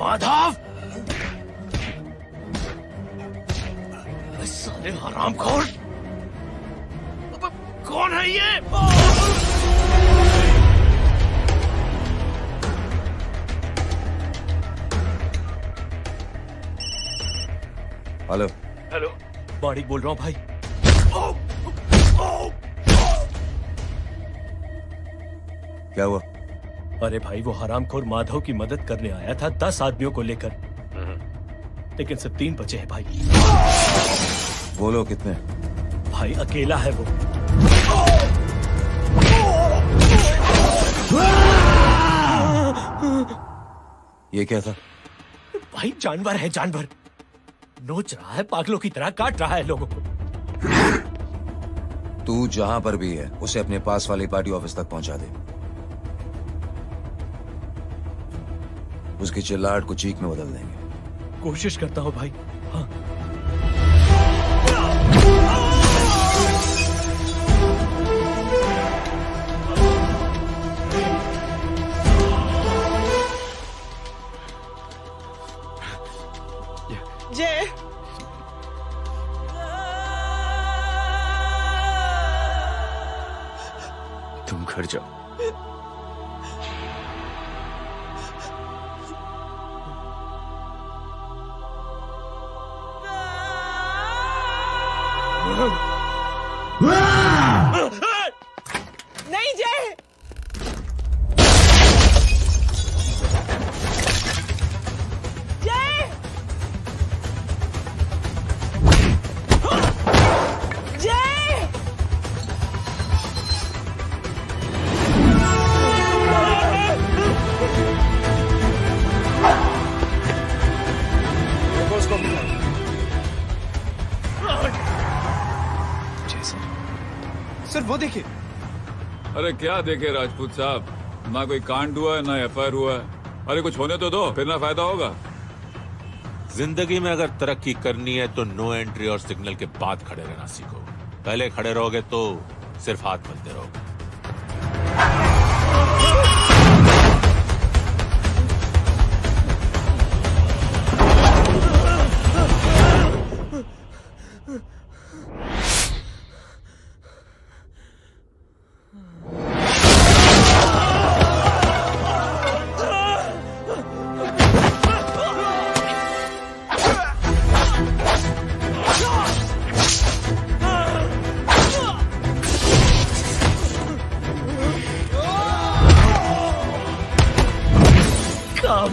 माधव, साले हरामखोर, कौन है ये? हेलो हेलो, माणिक बोल रहा हूँ भाई। क्या हुआ? अरे भाई, वो हरामखोर माधव की मदद करने आया था 10 आदमियों को लेकर, लेकिन सिर्फ 3 बचे हैं भाई। बोलो कितने? भाई अकेला है वो। ये क्या था? भाई जानवर है, जानवर। नोच रहा है, पागलों की तरह काट रहा है लोगों को। तू जहां पर भी है उसे अपने पास वाली पार्टी ऑफिस तक पहुंचा दे। उसकी चिल्लाहट को चीख में बदल देंगे। कोशिश करता हूं भाई। हाँ। जय, तुम घर जाओ। नहीं जय, जय, जय, सर वो देखिए। अरे क्या देखे राजपूत साहब, ना कोई कांड हुआ है ना एफआईआर हुआ है। अरे कुछ होने तो दो, फिर ना फायदा होगा। जिंदगी में अगर तरक्की करनी है तो नो एंट्री और सिग्नल के बाद खड़े रहना सीखो। पहले खड़े रहोगे तो सिर्फ हाथ मलते रहोगे।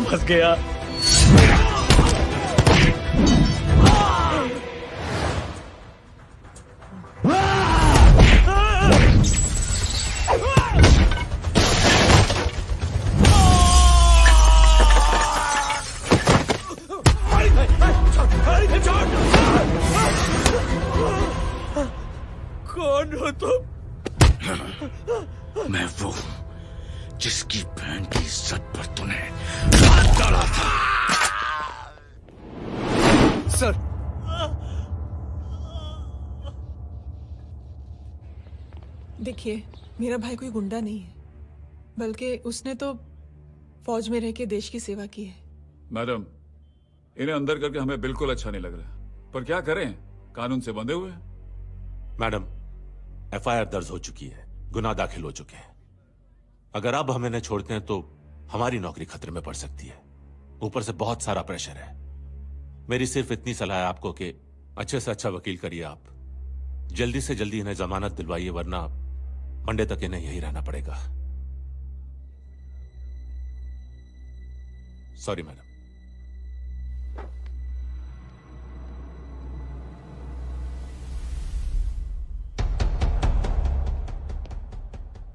फंस गया। कौन हो तुम? मैं वो जिसकी बहन की इज्जत पर तूने हाथ डाला था। सर, देखिए, मेरा भाई कोई गुंडा नहीं है, बल्कि उसने तो फौज में रह के देश की सेवा की है। मैडम, इन्हें अंदर करके हमें बिल्कुल अच्छा नहीं लग रहा, पर क्या करें, कानून से बंधे हुए। मैडम, एफआईआर दर्ज हो चुकी है, गुनाह दाखिल हो चुके हैं। अगर अब हम इन्हें छोड़ते हैं तो हमारी नौकरी खतरे में पड़ सकती है। ऊपर से बहुत सारा प्रेशर है। मेरी सिर्फ इतनी सलाह है आपको कि अच्छे से अच्छा वकील करिए आप। जल्दी से जल्दी इन्हें जमानत दिलवाइए, वरना मंडे तक इन्हें यही रहना पड़ेगा। Sorry madam.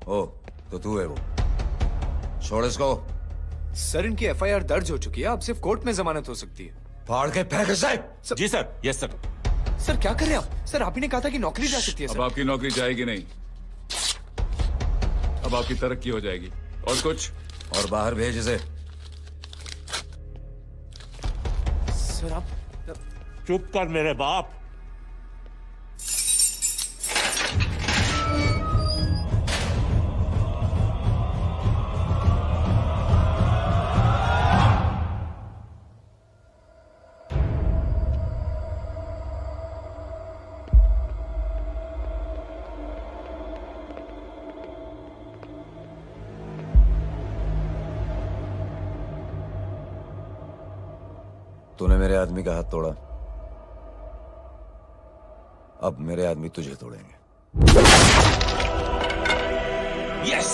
ओ, तो तू है वो। छोड़ इसको। सर, इनकी एफआईआर दर्ज हो चुकी है, अब सिर्फ कोर्ट में जमानत हो सकती है। फाड़ के फेंक साहब। जी सर। Yes sir. सर क्या कर रहे हैं आप? सर, आप ही ने कहा था कि नौकरी जा सकती है। अब आपकी नौकरी जाएगी नहीं, अब आपकी तरक्की हो जाएगी। और कुछ? और बाहर भेज इसे। सर आप चुप कर मेरे बाप। तूने मेरे आदमी का हाथ तोड़ा, अब मेरे आदमी तुझे तोड़ेंगे। यस।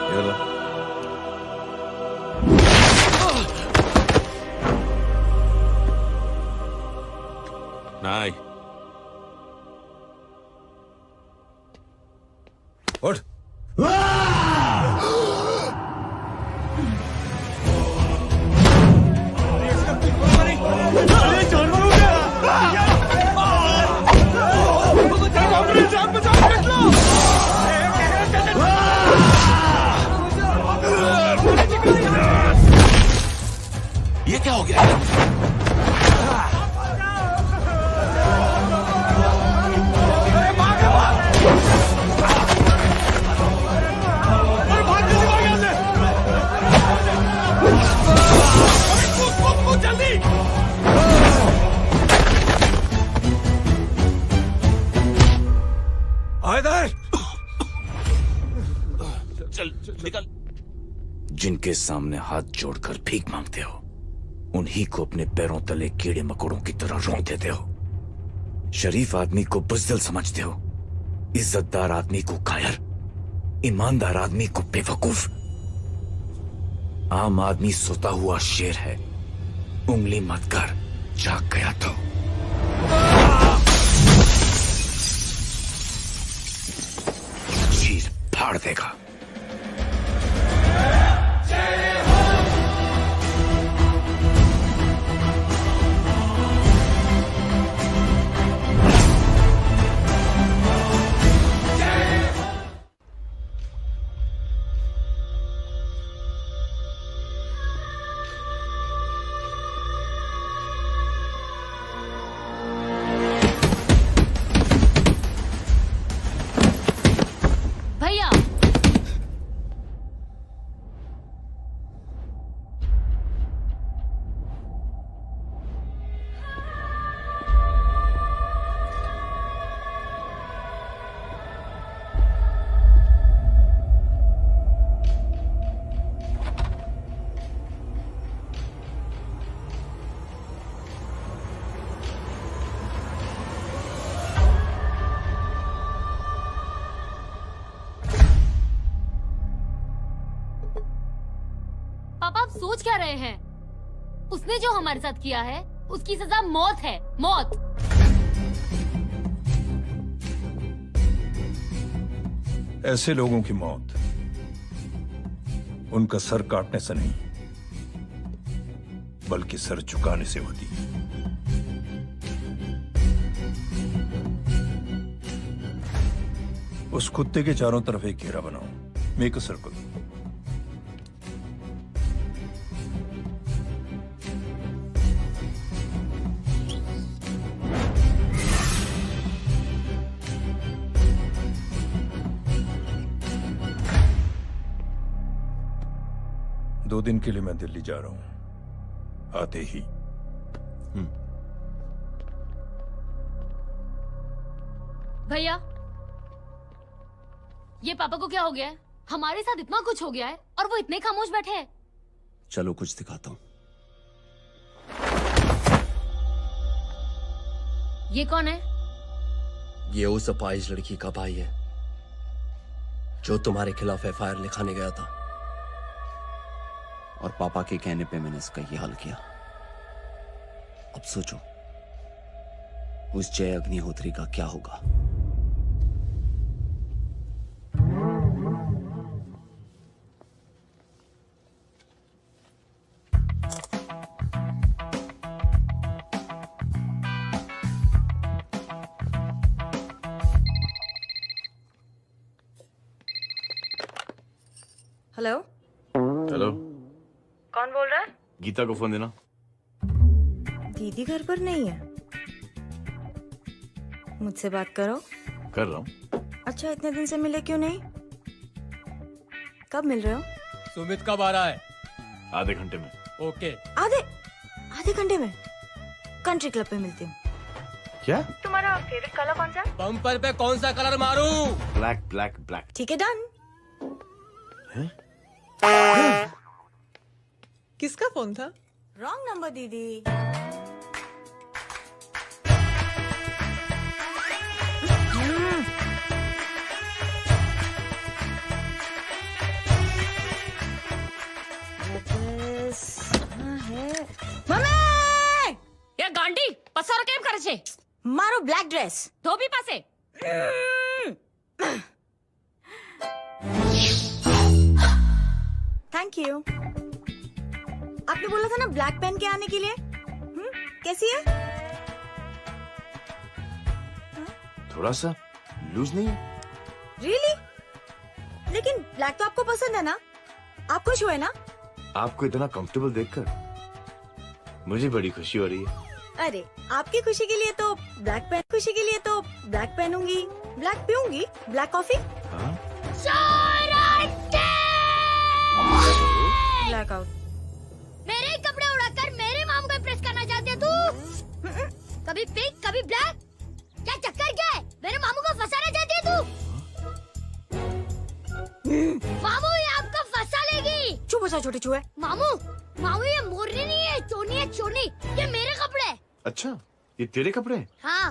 ये लो। नहीं। उठ। ये क्या हो गया? चल निकल। जिनके सामने हाथ जोड़कर भीख मांगते हो, उन्हीं को अपने पैरों तले कीड़े मकोड़ों की तरह रौंद देते हो। शरीफ आदमी को बुज़दिल समझते हो, इज्जतदार आदमी को कायर, ईमानदार आदमी को बेवकूफ। आम आदमी सोता हुआ शेर है, उंगली मत कर, जाग गया तो। चीर फाड़ देगा। पापा आप सोच क्या रहे हैं? उसने जो हमारे साथ किया है उसकी सजा मौत है, मौत। ऐसे लोगों की मौत उनका सर काटने से नहीं बल्कि सर झुकाने से होती है। उस कुत्ते के चारों तरफ एक घेरा बनाओ, मेक अ सर्कल। दो दिन के लिए मैं दिल्ली जा रहा हूं, आते ही। भैया, ये पापा को क्या हो गया है? हमारे साथ इतना कुछ हो गया है और वो इतने खामोश बैठे हैं। चलो कुछ दिखाता हूं। ये कौन है? ये उस अपाहिज लड़की का भाई है जो तुम्हारे खिलाफ एफआईआर लिखाने गया था। और पापा के कहने पे मैंने इसका ये हाल किया। अब सोचो उस जय अग्निहोत्री का क्या होगा। हेलो हेलो, कौन बोल रहा है? गीता को फोन देना। दीदी घर पर नहीं है। मुझसे बात करो। कर रहा हूँ। अच्छा, इतने दिन से मिले क्यों नहीं? कब मिल रहे हो? सुमित कब आ रहा है? आधे घंटे में। ओके। आधे घंटे में कंट्री क्लब पे मिलती हूँ। क्या? तुम्हारा फेवरेट कलर कौन सा? बम्पर पे कौन सा कलर मारूं? Black black black. ठीक है, डन। किसका फोन था? रॉन्ग नंबर दीदी। ये गांडी पसारो केम करे छे? मारो ब्लैक ड्रेस धोबी पासे। Thank you. आपने बोला था ना ब्लैक पेन के आने के लिए। कैसी है? थोड़ा सा लूज नहीं है? रियली? लेकिन ब्लैक तो आपको पसंद है ना? आप खुश हुए ना? आपको इतना कंफर्टेबल देखकर मुझे बड़ी खुशी हो रही है। अरे, आपकी खुशी के लिए तो ब्लैक पेन, खुशी के लिए तो ब्लैक पहनूंगी, ब्लैक पीऊंगी, ब्लैक कॉफी। Black out. मेरे ही कपड़े उड़ाकर मेरे मामू को प्रेस करना चाहती है तू? कभी पिंक कभी ब्लैक, क्या चक्कर क्या है? मेरे मामू को फंसाना चाहती है तू? मामू ये आपको फंसा लेगी। चुप हो जा छोटे चूहे। मामू मामू ये मोरनी नहीं है, चोनी है चोनी। ये मेरे कपड़े हैं। अच्छा, ये तेरे कपड़े हैं? हाँ।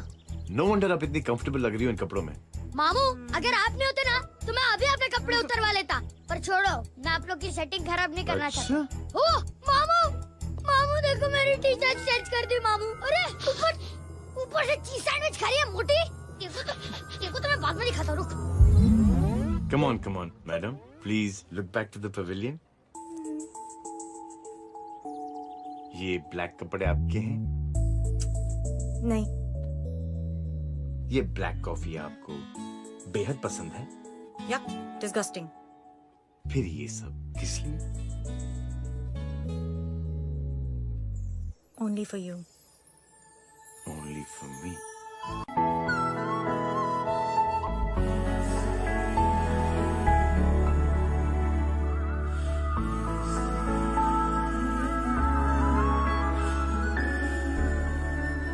नो वंडर आप इतनी कंफर्टेबल लग रही हो इन कपड़ों में। मामू अगर आप नहीं होते ना तो मैं अभी अपने कपड़े उतरवा लेता। पर छोड़ो, मैं आप लोग की सेटिंग खराब नहीं करना चाहता। ओह मामू, मामू देखो मेरी टी शर्ट चेंज कर दी मामू। अरे ऊपर से चीज सैंडविच खा रही है मोटी। देखो तो मैं बाद में दिखाता हूँ, रुक। Come on madam, please look back to the pavilion. ये ब्लैक कपड़े आपके हैं? नहीं। ये ब्लैक कॉफी आपको बेहद पसंद है? या डिस्गस्टिंग। फिर ये सब किस लिए? Only for you. Only for me.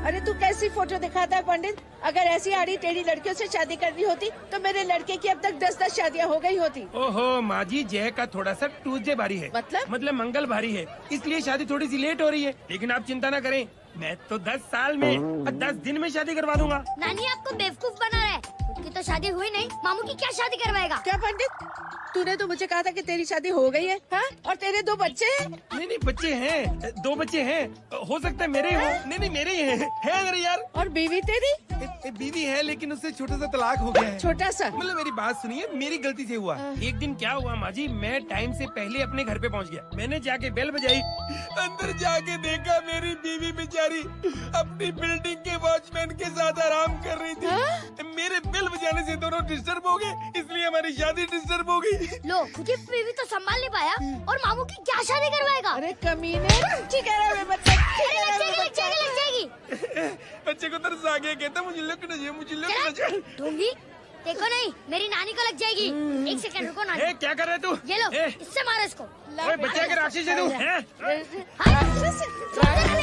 अरे तू कैसी फोटो दिखाता है पंडित? अगर ऐसी आड़ी टेढ़ी लड़कियों से शादी करनी होती तो मेरे लड़के की अब तक 10-10 शादियां हो गई होती। ओहो माँ जी, जय का थोड़ा सा ट्यूसडे भारी है। मतलब मंगल भारी है, इसलिए शादी थोड़ी सी लेट हो रही है। लेकिन आप चिंता न करें, मैं तो 10 साल में और 10 दिन में शादी करवा दूंगा। नानी आपको बेवकूफ बना रहा है। उसकी तो शादी हुई नहीं, मामू की क्या शादी करवाएगा? क्या पंडित? तूने तो मुझे कहा था कि तेरी शादी हो गई है, हाँ? और तेरे 2 बच्चे हैं? नहीं बच्चे हैं, 2 बच्चे हैं। हो सकता है मेरे ही हो। नहीं मेरे ही हैं। है अगर यार। और बीवी तेरी? बीवी है लेकिन उससे छोटा सा तलाक हो गया है। छोटा सा? मतलब मेरी बात सुनिए, मेरी गलती से हुआ। एक दिन क्या हुआ माँ जी, मैं टाइम से पहले अपने घर पे पहुँच गया। मैंने जाके बेल बजाई, अंदर जाके देखा मेरी बीवी बेचारी अपनी बिल्डिंग के वॉचमैन के साथ आराम कर रही थी। मेरे बेल बजाने से दोनों डिस्टर्ब हो गए, इसलिए हमारी शादी डिस्टर्ब हो गई। लो, मुझे बीवी तो संभाल नहीं पाया और मामू की क्या शादी करवाएगा? अरे कमीने, ठीक है रे बच्चा, लग जाएगी। बच्चे को तरस आ गया, कहता मुझे लगना चाहिए, मुझे लगना चाहिए। दूंगी? देखो नहीं, मेरी नानी को लग जाएगी। 1 सेकंड रुको नानी। क्या कर रहे तू? ये लो, इससे मारो इसको। ओए बच्चे के राक्षस है तू, हैं?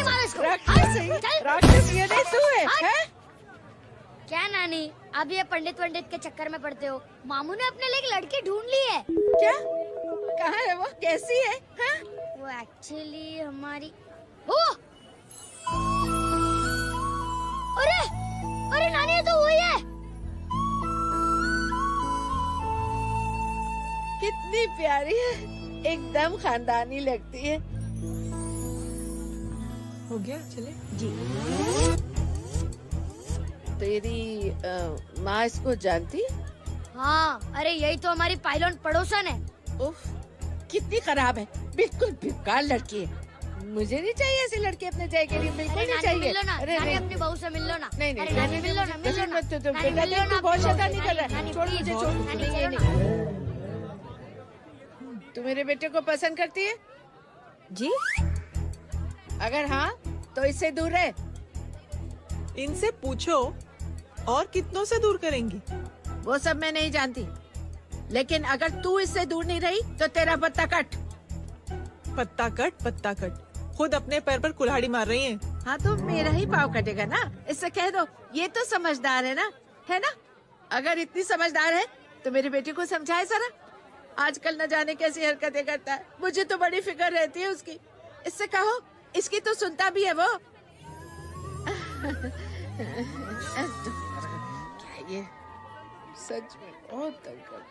मारो इसको। राक्षस ये नहीं तू है? क्या नानी, अब ये पंडित के चक्कर में पड़ते हो? मामू ने अपने लिए एक लड़की ढूंढ ली है। क्या? कहाँ है वो? कैसी है? हाँ? वो एक्चुअली हमारी अरे नानी, ये तो वही है। कितनी प्यारी है, एकदम खानदानी लगती है। हो गया, चले जी। तेरी माँ इसको जानती? हाँ, अरे यही तो हमारी पायलट पड़ोसन है। उफ, कितनी खराब है, बिल्कुल बेकार लड़की है। मुझे नहीं चाहिए ऐसी लड़की अपने जय के लिए, बिल्कुल नहीं चाहिए। मिल लो ना, अरे नानी अपनी बहू से मिल लो ना। नहीं अरे नानी मिल लो ना, मिल लो ना। मत तो बेटा देख, तू बहुत शैतानी कर रहा है। छोड़ मुझे, छोड़। नहीं, नहीं। तू मेरे बेटे को पसंद करती है? जी। अगर हाँ तो इससे दूर रहे। इनसे पूछो और कितनों से दूर करेंगी? वो सब मैं नहीं जानती, लेकिन अगर तू इससे दूर नहीं रही तो तेरा पत्ता कट। पत्ता कट, खुद अपने पैर पर कुल्हाड़ी मार रही हैं। हाँ तो मेरा ही पाँव कटेगा ना, इससे कह दो। ये तो समझदार है ना? अगर इतनी समझदार है तो मेरी बेटी को समझाए जरा। आजकल न जाने कैसी हरकतें करता है, मुझे तो बड़ी फिक्र रहती है उसकी। इससे कहो, इसकी तो सुनता भी है वो। क्या ये सच में बहुत तंग करता है।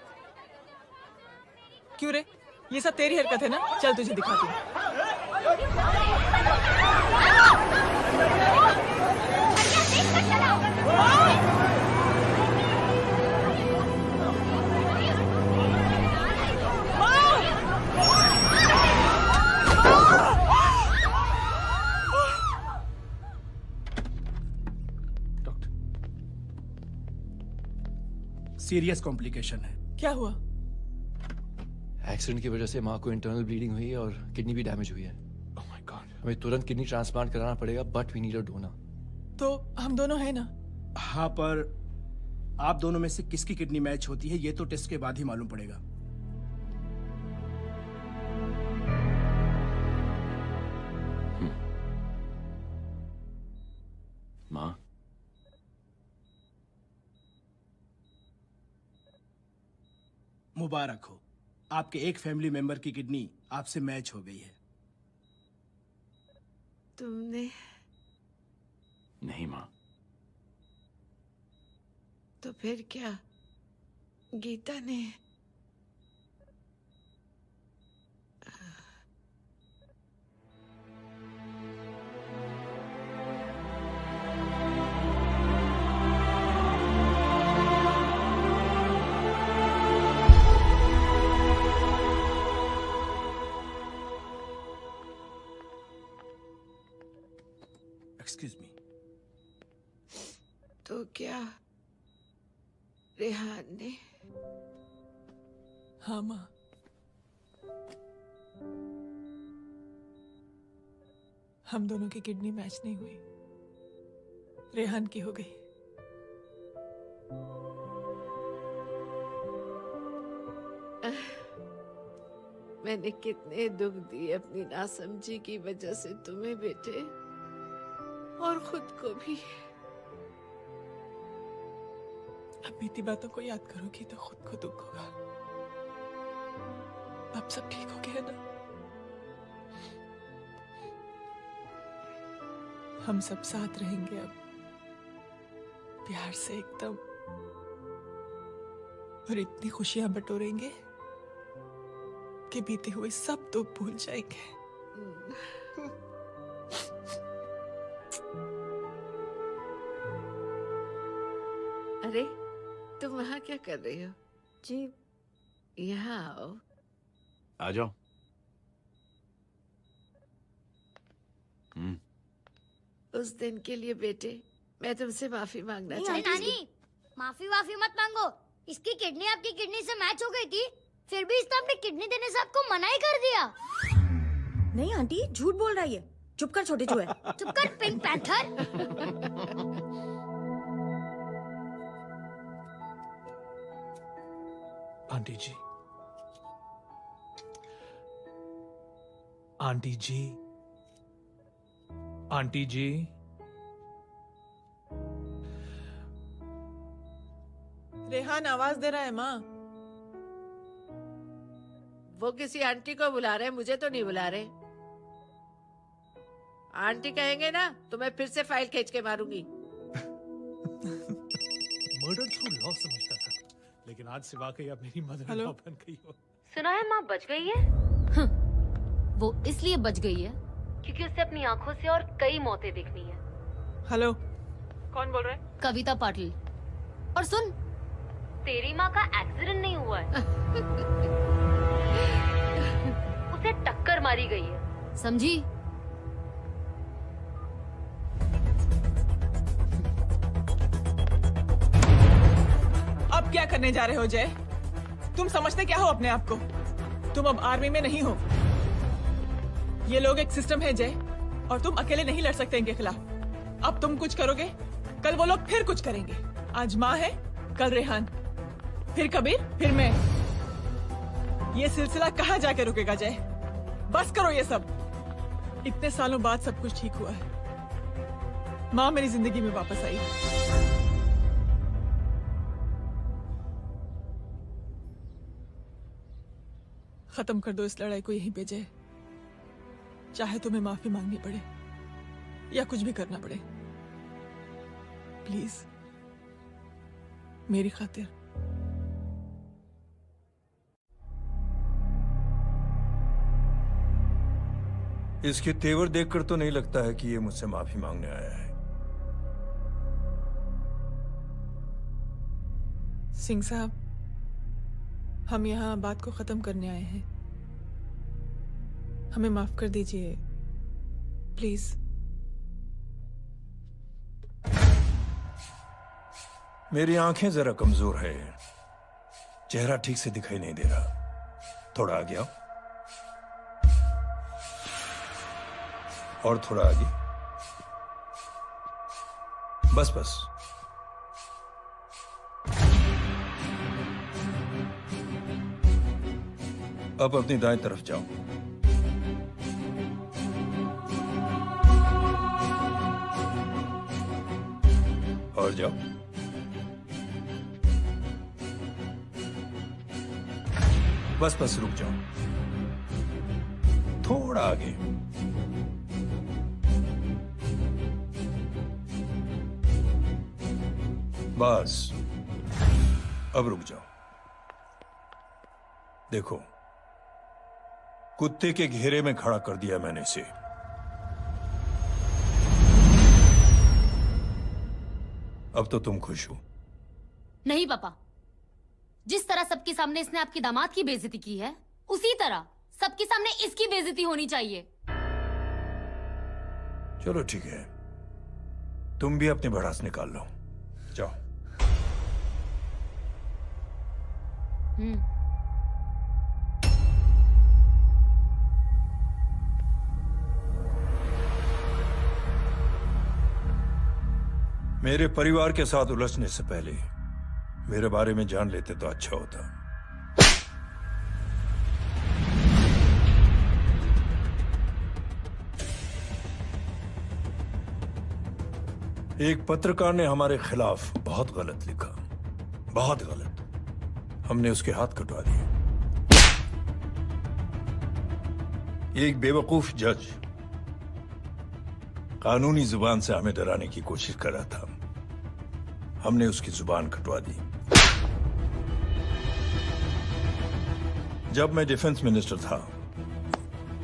क्यों रे, ये सब तेरी हरकत है ना? चल तुझे दिखाती हूँ। सीरियस कॉम्प्लिकेशन है। क्या हुआ? एक्सीडेंट की वजह से माँ को इंटरनल ब्लीडिंग हुई है और किडनी भी डैमेज हुई है। Oh my God. हमें तुरंत किडनी ट्रांसप्लांट कराना पड़ेगा, but we need a donor. तो हम दोनों हैं ना? हाँ, पर आप दोनों में से किसकी किडनी मैच होती है ये तो टेस्ट के बाद ही मालूम पड़ेगा। माँ, मुबारक हो, आपके एक फैमिली मेंबर की किडनी आपसे मैच हो गई है। तुमने? नहीं माँ। तो फिर क्या? गीता ने? Excuse me. तो क्या रेहान ने? हाँ माँ। हम दोनों की किडनी मैच नहीं हुई, रेहान की हो गई। मैंने कितने दुख दिए अपनी नासमझी की वजह से तुम्हें बेटे, और खुद को भी। अब बीती बातों को याद करोगी तो खुद को दुख होगा। अब सब ठीक हो गया ना? हम सब साथ रहेंगे अब, प्यार से एकदम, और इतनी खुशियां बटोरेंगे आपके बीते हुए सब दुख भूल जाएंगे। अरे तुम वहाँ क्या कर रही हो? जी यहाँ आओ। आ जाओ। उस दिन के लिए बेटे मैं तुमसे माफी मांगना नहीं चाहती हूँ। नानी, माफी वाफी मत मांगो। इसकी किडनी आपकी किडनी से मैच हो गई थी, फिर भी इसने अपनी किडनी देने से आपको मना ही कर दिया। नहीं आंटी, झूठ बोल रही है। चुप कर छोटे चूहे। चुप कर पिंक पैंथर। आंटी जी, आंटी जी, आंटी जी, रेहान आवाज दे रहा है माँ। वो किसी आंटी को बुला रहे हैं, मुझे तो नहीं बुला रहे। आंटी कहेंगे ना तो मैं फिर से फाइल खींच के मारूंगी। मर्डर थ्रू लॉ समझता था, लेकिन आज से वाकई आप मेरी मदर इन लॉ बन गई हो। सुना है माँ बच गई है। वो इसलिए बच गई है क्योंकि उसे अपनी आंखों से और कई मौतें देखनी है। हेलो, कौन बोल रहा है? कविता पाटिल। और सुन, तेरी माँ का एक्सीडेंट नहीं हुआ है, उसे टक्कर मारी गई है, समझी? अब क्या करने जा रहे हो जय? तुम समझते क्या हो अपने आप को? तुम अब आर्मी में नहीं हो। ये लोग एक सिस्टम है जय, और तुम अकेले नहीं लड़ सकते इनके खिलाफ। अब तुम कुछ करोगे, कल वो लोग फिर कुछ करेंगे। आज माँ है, कल रेहान, फिर कबीर, फिर मैं। ये सिलसिला कहाँ जाके रुकेगा जय? बस करो ये सब। इतने सालों बाद सब कुछ ठीक हुआ है। माँ मेरी जिंदगी में वापस आई। खत्म कर दो इस लड़ाई को यहीं पे जय। चाहे तुम्हें माफी मांगनी पड़े या कुछ भी करना पड़े, प्लीज मेरी खातिर। इसके तेवर देखकर तो नहीं लगता है कि ये मुझसे माफी मांगने आया है। सिंह साहब, हम यहाँ बात को खत्म करने आए हैं। हमें माफ कर दीजिए प्लीज। मेरी आंखें जरा कमजोर है, चेहरा ठीक से दिखाई नहीं दे रहा। थोड़ा आगे आओ, और थोड़ा आगे। बस बस। अब अपनी दाएं तरफ जाओ। और जाओ। बस बस रुक जाओ, थोड़ा आगे। बस अब रुक जाओ। देखो, कुत्ते के घेरे में खड़ा कर दिया मैंने इसे। अब तो तुम खुश हो? नहीं पापा, जिस तरह सबके सामने इसने आपकी दामाद की बेइज्जती की है, उसी तरह सबके सामने इसकी बेइज्जती होनी चाहिए। चलो ठीक है, तुम भी अपनी भड़ास निकाल लो। जाओ। मेरे परिवार के साथ उलझने से पहले मेरे बारे में जान लेते तो अच्छा होता। एक पत्रकार ने हमारे खिलाफ बहुत गलत लिखा, बहुत गलत। हमने उसके हाथ कटवा दिए। एक बेवकूफ जज कानूनी जुबान से हमें डराने की कोशिश कर रहा था, हमने उसकी जुबान कटवा दी। जब मैं डिफेंस मिनिस्टर था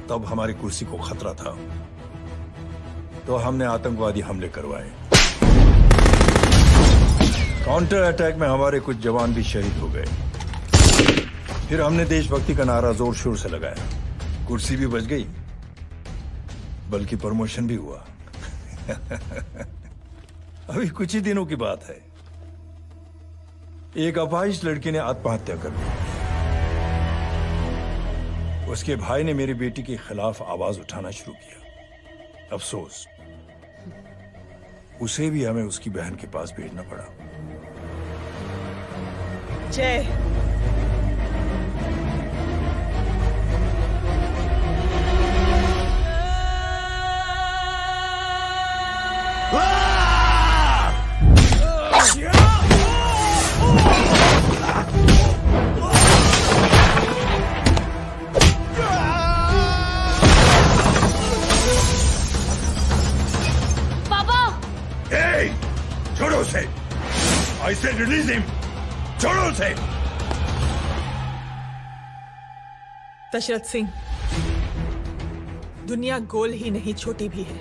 तब हमारी कुर्सी को खतरा था, तो हमने आतंकवादी हमले करवाए। काउंटर अटैक में हमारे कुछ जवान भी शहीद हो गए। फिर हमने देशभक्ति का नारा जोर शोर से लगाया। कुर्सी भी बच गई, बल्कि प्रमोशन भी हुआ। अभी कुछ ही दिनों की बात है, एक अपाहिज लड़की ने आत्महत्या कर ली। उसके भाई ने मेरी बेटी के खिलाफ आवाज उठाना शुरू किया। अफसोस, उसे भी हमें उसकी बहन के पास भेजना पड़ा। जय, छोड़ो उसे। I said release him. छोड़ो उसे। दशरथ सिंह, दुनिया गोल ही नहीं छोटी भी है।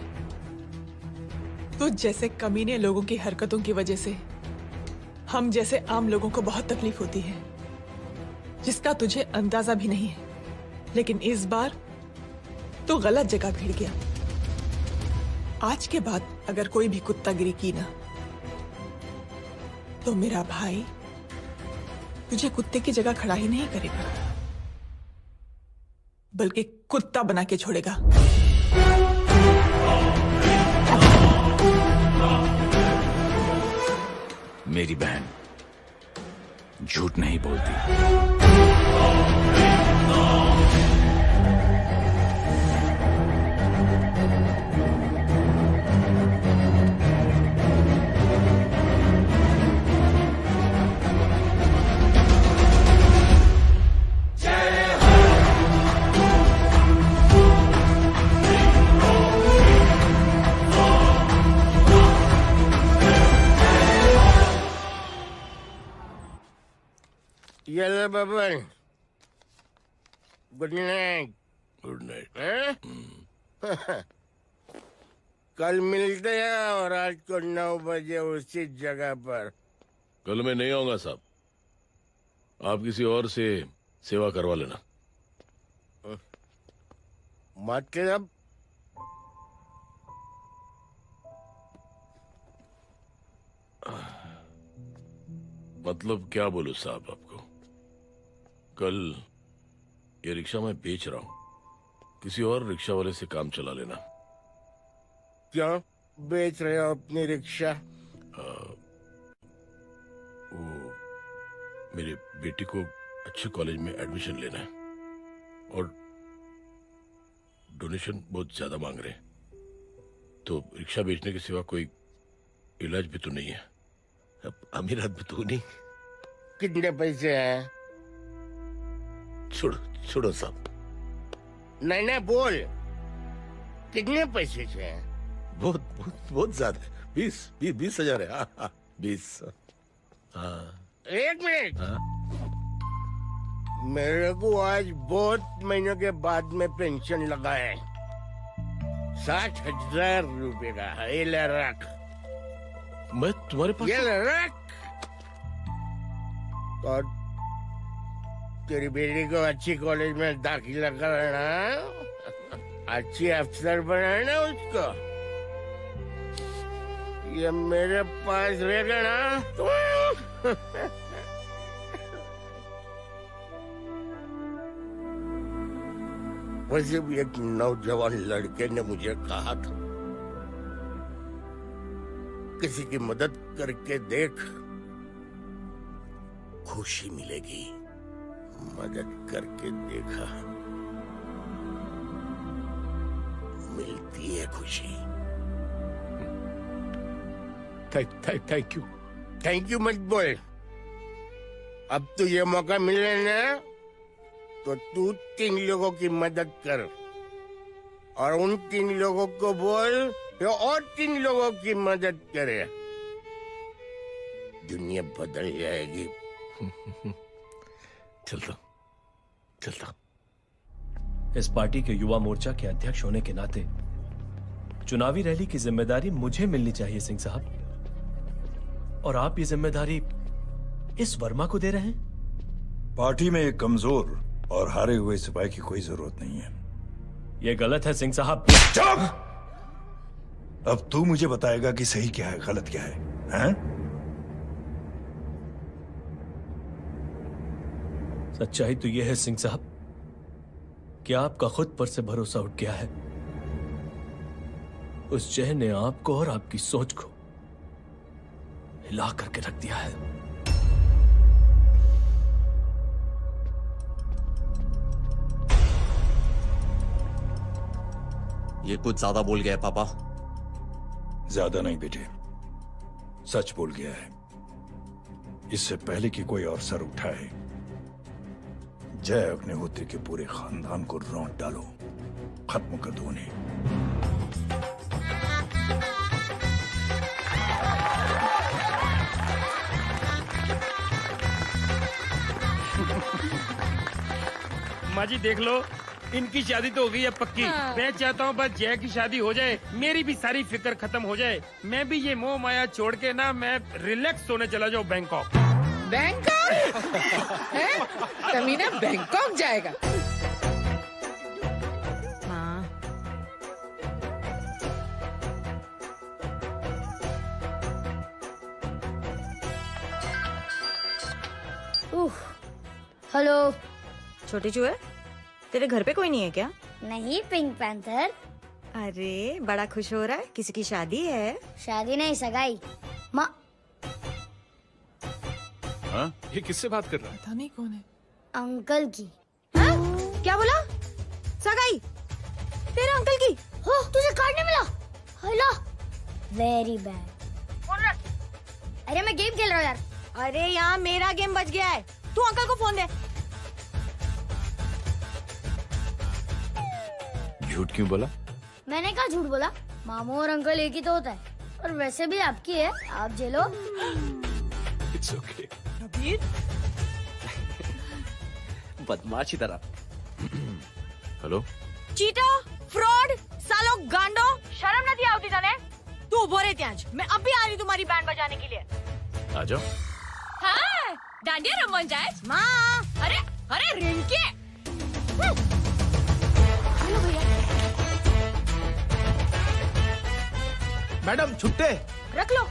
तो जैसे कमीने लोगों की हरकतों की वजह से हम जैसे आम लोगों को बहुत तकलीफ होती है, जिसका तुझे अंदाजा भी नहीं है। लेकिन इस बार तो गलत जगह भिड़ गया। आज के बाद अगर कोई भी कुत्तागिरी की ना, तो मेरा भाई तुझे कुत्ते की जगह खड़ा ही नहीं करेगा, बल्कि कुत्ता बना के छोड़ेगा। मेरी बहन झूठ नहीं बोलती। Yellow bubble. Good night. Good night. कल मिलते हैं और आज को 9 बजे उसी जगह पर। कल मैं नहीं आऊंगा साहब, आप किसी और से सेवा करवा लेना। मतलब? मतलब क्या बोलूं साहब आपको। कल ये रिक्शा मैं बेच रहा हूं, किसी और रिक्शा वाले से काम चला लेना। क्यों बेच रहे हो अपनी रिक्शा? वो मेरे बेटी को अच्छे कॉलेज में एडमिशन लेना है और डोनेशन बहुत ज्यादा मांग रहे हैं, तो रिक्शा बेचने के सिवा कोई इलाज भी तो नहीं है। अब अमीर आदमी तो नहीं। कितने पैसे हैं? छोड़ो छोड़ो साहब। नहीं नहीं बोल, कितने पैसे से हैं? बहुत बहुत बहुत ज्यादा है। 20,000 है। हाँ 20। हाँ 1 मिनट। हाँ? मेरे को आज बहुत महीनों के बाद में पेंशन लगा है। 60,000 रुपए का। ये ले रख। मैं तुम्हारे पास? ये ले रख। और तेरी बेटी को अच्छी कॉलेज में दाखिला कराना, अच्छी अफसर बनाना उसको। ये मेरे पास रहेगा ना तो वैसे भी एक नौजवान लड़के ने मुझे कहा था, किसी की मदद करके देख, खुशी मिलेगी। मदद करके देखा, मिलती है खुशी। Thank you. थैंक यू मत बोल। अब तो ये मौका मिले ना, तो तू 3 लोगों की मदद कर और उन 3 लोगों को बोल जो और 3 लोगों की मदद करे। दुनिया बदल जाएगी। चलता। इस पार्टी के युवा मोर्चा के अध्यक्ष होने के नाते चुनावी रैली की जिम्मेदारी मुझे मिलनी चाहिए सिंह साहब, और आप ये जिम्मेदारी इस वर्मा को दे रहे हैं। पार्टी में एक कमजोर और हारे हुए सिपाही की कोई जरूरत नहीं है। ये गलत है सिंह साहब। चुप! अब तू मुझे बताएगा कि सही क्या है, गलत क्या है, हैं? सच्चाई तो यह है सिंह साहब कि आपका खुद पर से भरोसा उठ गया है। उस जय ने आपको और आपकी सोच को हिला करके रख दिया है। ये कुछ ज्यादा बोल गया है पापा। ज्यादा नहीं बेटे, सच बोल गया है। इससे पहले कि कोई और सर उठाए, जय अग्निहोत्री के पूरे खानदान को रौंद डालो, खत्म कर दो उन्हें। माँ जी देख लो, इनकी शादी तो हो गई है पक्की। हाँ। मैं चाहता हूँ बस जय की शादी हो जाए, मेरी भी सारी फिक्र खत्म हो जाए। मैं भी ये मोह माया छोड़ के ना, मैं रिलैक्स होने चला जाऊँ बैंकॉक। बैंकॉक? तमीना बैंकॉक जाएगा? हाँ। हेलो। छोटे चूहे, तेरे घर पे कोई नहीं है क्या? नहीं, पिंक पैंथर। अरे बड़ा खुश हो रहा है, किसी की शादी है? शादी नहीं, सगाई। माँ, हाँ? ये किससे बात कर रहा है? पता नहीं कौन है। अंकल की। क्या बोला? सगाई? तेरे अंकल की? हो, तुझे कार्ड नहीं मिला? Hello, very bad. फोन रख। अरे मैं गेम खेल रहा हूँ यार। अरे यहाँ मेरा गेम बच गया है, तू अंकल को फोन दे। झूठ क्यों बोला? मैंने कहा झूठ बोला? मामू और अंकल एक ही तो होता है, और वैसे भी आपकी है, आप झेलो। It's okay. कबीर, बदमाशी तरह। हेलो, चीटा, फ्रॉड, सालो गांडो, शर्म नहीं आवती तने? तू उभो रे त्याज, मैं अब भी आ रही तुम्हारी बैंड बजाने के लिए। आ जाओ। हाँ, डांडिया रमन जाए। माँ, अरे अरे रिंकी। हेलो भैया। मैडम छुट्टे रख लो।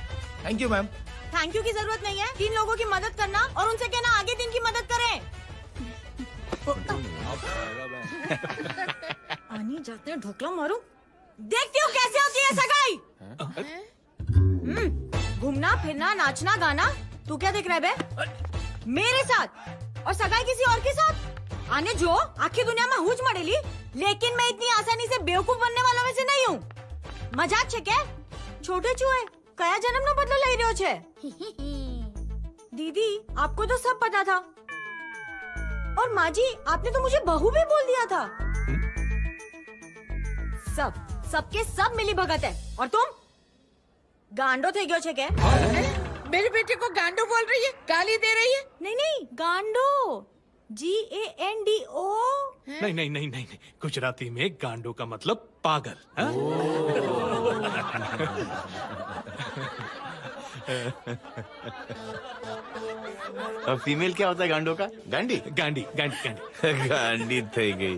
Thank you ma'am. Thank you की जरूरत नहीं है, 3 लोगों की मदद करना और उनसे कहना आगे दिन की मदद करें। आनी जाते हैं ढोकला मारूं। देखती हो कैसे होती है सगाई? घूमना फिरना नाचना गाना, तू क्या देख रहा है बे? मेरे साथ और सगाई किसी और के साथ? आने जो आखिरी दुनिया में हुज मड़ेली, लेकिन मैं इतनी आसानी से बेवकूफ बनने वालों में से नहीं हूँ। मजाक छे क्या? छोटे चूहे कया जन्म नो बदलो ले रहे हो छे? दीदी आपको तो सब पता था, और माँ जी आपने तो मुझे बहू भी बोल दिया था। सबके सब मिली भगत है, और तुम गांडो थे गयो छे क्या? मेरे बेटे को गांडो बोल रही है, गाली दे रही है? नहीं नहीं, गांडो, GANDO। नहीं नहीं नहीं नहीं, गुजराती में गांडो का मतलब पागल। हाँ? अब फीमेल क्या होता है गांडो का? गांडी गांडी गांडी गांडी गांडी थी गई।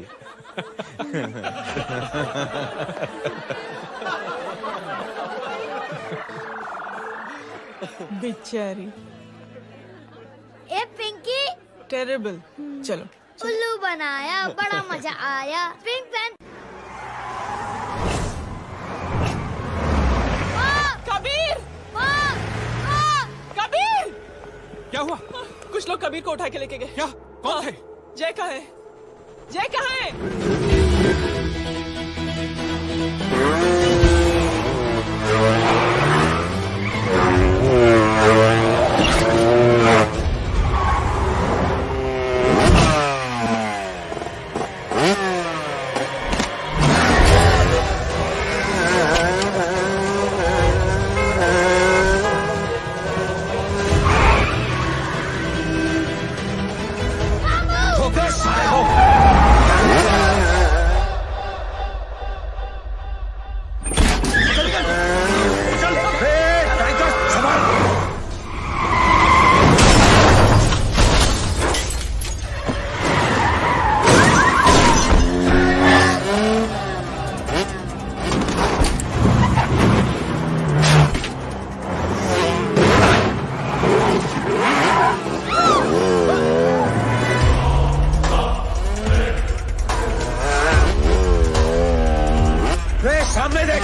बेचारी। ए पिंकी, टेरेबल। चलो उल्लू बनाया, बड़ा मजा आया। Pink panther. कबीर, कबीर। क्या हुआ? कुछ लोग कबीर को उठा के लेके गए। क्या? कौन थे? जय कहाँ है? जय कहाँ है? ठोकर साले को। रे सामने देख।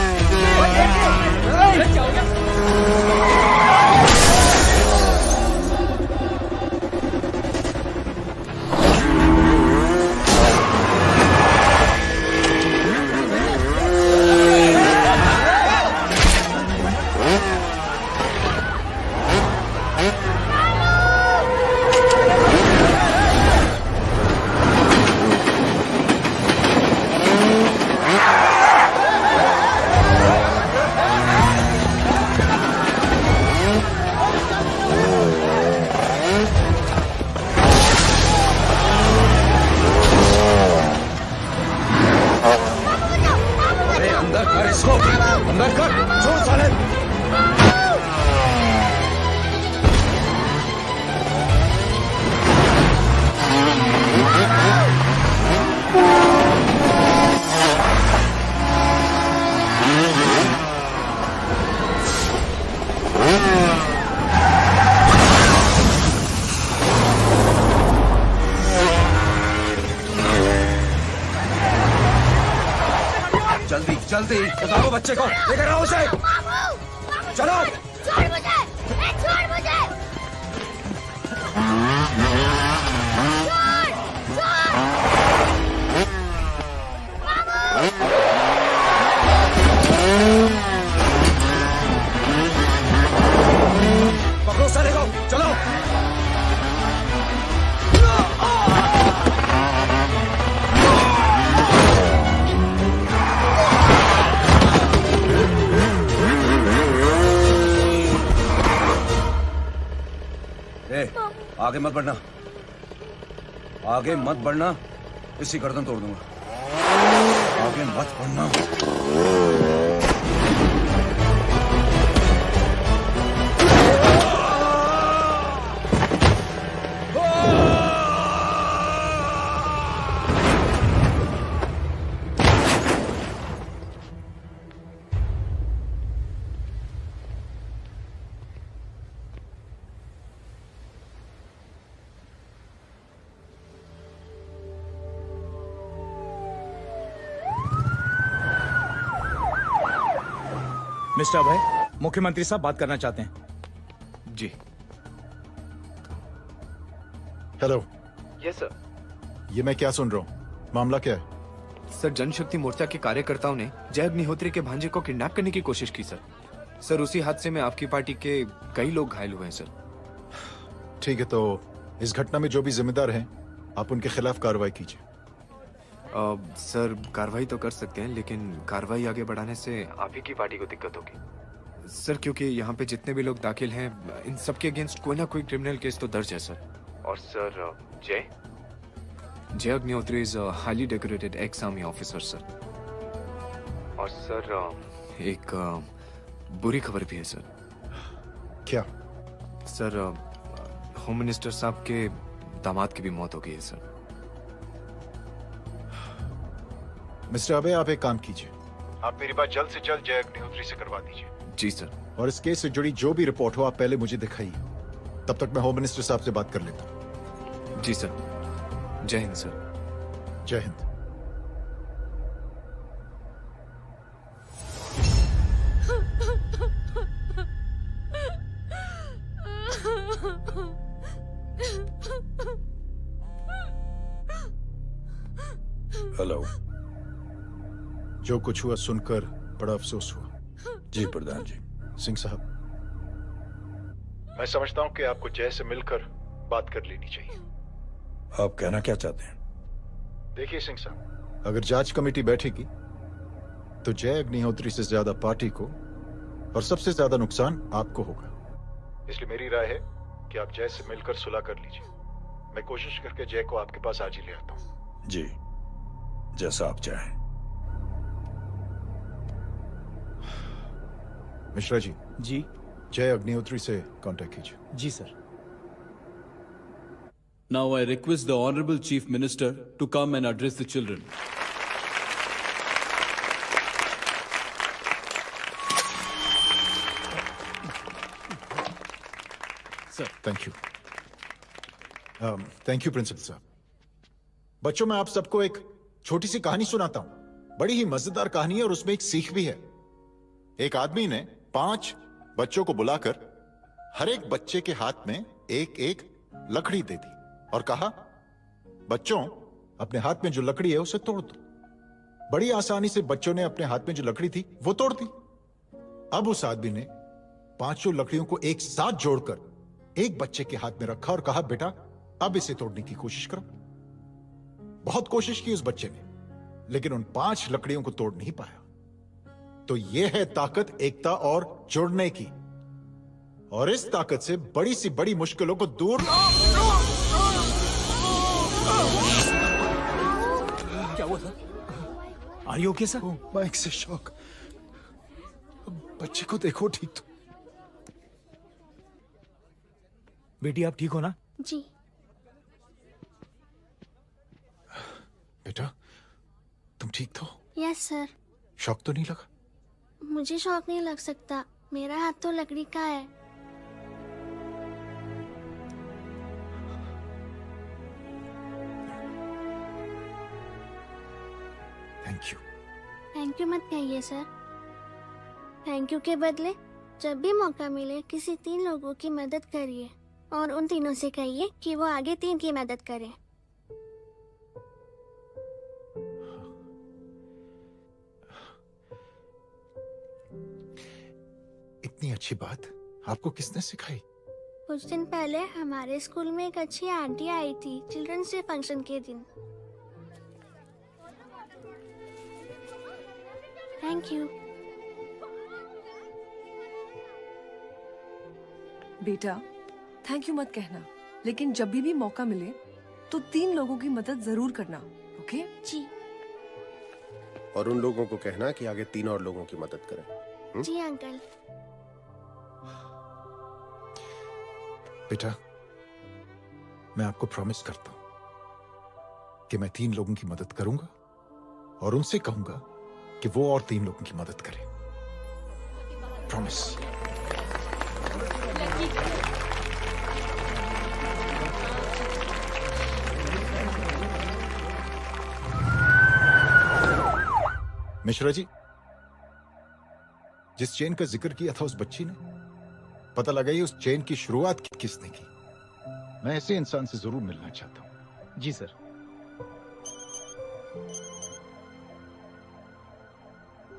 जल्दी उतारो बच्चे को, लेकर आओ उसे। चलो छोड़ मुझे, छोड़ मुझे। पकड़ो साले को, चलो। आगे मत बढ़ना, आगे मत बढ़ना, इसी गर्दन तोड़ दूंगा। आगे मत बढ़ना। मिस्टर अभय, मुख्यमंत्री साहब बात करना चाहते हैं। जी। हेलो। Yes sir. ये मैं क्या सुन रहा हूँ? मामला क्या है? सर, जनशक्ति मोर्चा के कार्यकर्ताओं ने जय अग्निहोत्री के भांजे को किडनैप करने की कोशिश की सर। सर, उसी हादसे में आपकी पार्टी के कई लोग घायल हुए हैं सर। ठीक है, तो इस घटना में जो भी जिम्मेदार हैं, आप उनके खिलाफ कार्रवाई कीजिए। सर, कार्रवाई तो कर सकते हैं, लेकिन कार्रवाई आगे बढ़ाने से आप ही की पार्टी को दिक्कत होगी सर, क्योंकि यहाँ पे जितने भी लोग दाखिल हैं, इन सबके अगेंस्ट कोई ना कोई क्रिमिनल केस तो दर्ज है सर। और सर, जय Agnihotri is highly decorated ex army officer sir. और सर, एक बुरी खबर भी है सर। क्या? सर, होम मिनिस्टर साहब के दामाद की भी मौत हो गई है सर। मिस्टर अबे, आप एक काम कीजिए, आप मेरी बात जल्द से जल्द जय अग्निहोत्री से करवा दीजिए। जी सर। और इस केस से जुड़ी जो भी रिपोर्ट हो, आप पहले मुझे दिखाइए। तब तक मैं होम मिनिस्टर साहब से बात कर लेता हूँ। जी सर। जय हिंद सर। जय हिंद। हेलो। जो कुछ हुआ सुनकर बड़ा अफसोस हुआ। जी प्रधान जी। सिंह साहब, मैं समझता हूं कि आपको जय से मिलकर बात कर लेनी चाहिए। आप कहना क्या चाहते हैं? देखिए सिंह साहब, अगर जांच कमेटी बैठेगी तो जय अग्निहोत्री से ज्यादा पार्टी को और सबसे ज्यादा नुकसान आपको होगा। इसलिए मेरी राय है कि आप जय से मिलकर सुलह कर लीजिए। मैं कोशिश करके जय को आपके पास आज ही ले आता हूं। जी, जैसा आप चाहें। मिश्रा जी। जी। जय अग्निहोत्री से कांटेक्ट कीजिए। जी sir. Now I request the Honorable Chief Minister to come and address the children. Sir, thank you. Thank you principal साहब। बच्चों, मैं आप सबको एक छोटी सी कहानी सुनाता हूं। बड़ी ही मजेदार कहानी है और उसमें एक सीख भी है। एक आदमी ने 5 बच्चों को बुलाकर हर एक बच्चे के हाथ में एक एक लकड़ी दे दी और कहा, बच्चों अपने हाथ में जो लकड़ी है उसे तोड़ दो। बड़ी आसानी से बच्चों ने अपने हाथ में जो लकड़ी थी वो तोड़ दी। अब उस आदमी ने 5 लकड़ियों को एक साथ जोड़कर एक बच्चे के हाथ में रखा और कहा, बेटा अब इसे तोड़ने की कोशिश करो। बहुत कोशिश की उस बच्चे ने, लेकिन उन 5 लकड़ियों को तोड़ नहीं पाया। तो यह है ताकत एकता और जोड़ने की, और इस ताकत से बड़ी सी बड़ी मुश्किलों को दूर। क्या हुआ sir? Are you okay sir? Mike से शॉक। बच्चे को देखो ठीक तो। बेटी आप ठीक हो ना? जी। बेटा तुम ठीक तो? Yes sir. शॉक तो नहीं लगा? मुझे शौक नहीं लग सकता, मेरा हाथ तो लकड़ी का है। Thank you. थैंक यू मत कहिए सर। थैंक यू के बदले जब भी मौका मिले किसी 3 लोगों की मदद करिए और उन तीनों से कहिए कि वो आगे 3 की मदद करें। इतनी अच्छी बात आपको किसने सिखाई? कुछ दिन पहले हमारे स्कूल में एक अच्छी आंटी आई थी चिल्ड्रंस डे फंक्शन के दिन। Thank you. बेटा थैंक यू मत कहना, लेकिन जब भी मौका मिले तो 3 लोगों की मदद जरूर करना, ओके? जी। और उन लोगों को कहना कि आगे 3 और लोगों की मदद करें। जी अंकल। बेटा मैं आपको प्रॉमिस करता हूं कि मैं 3 लोगों की मदद करूंगा और उनसे कहूंगा कि वो और 3 लोगों की मदद करें। प्रॉमिस। मिश्रा जी, जिस चेन का जिक्र किया था उस बच्ची ने, पता लगा उस चेन की शुरुआत किसने की। मैं ऐसे इंसान से जरूर मिलना चाहता हूं। जी सर।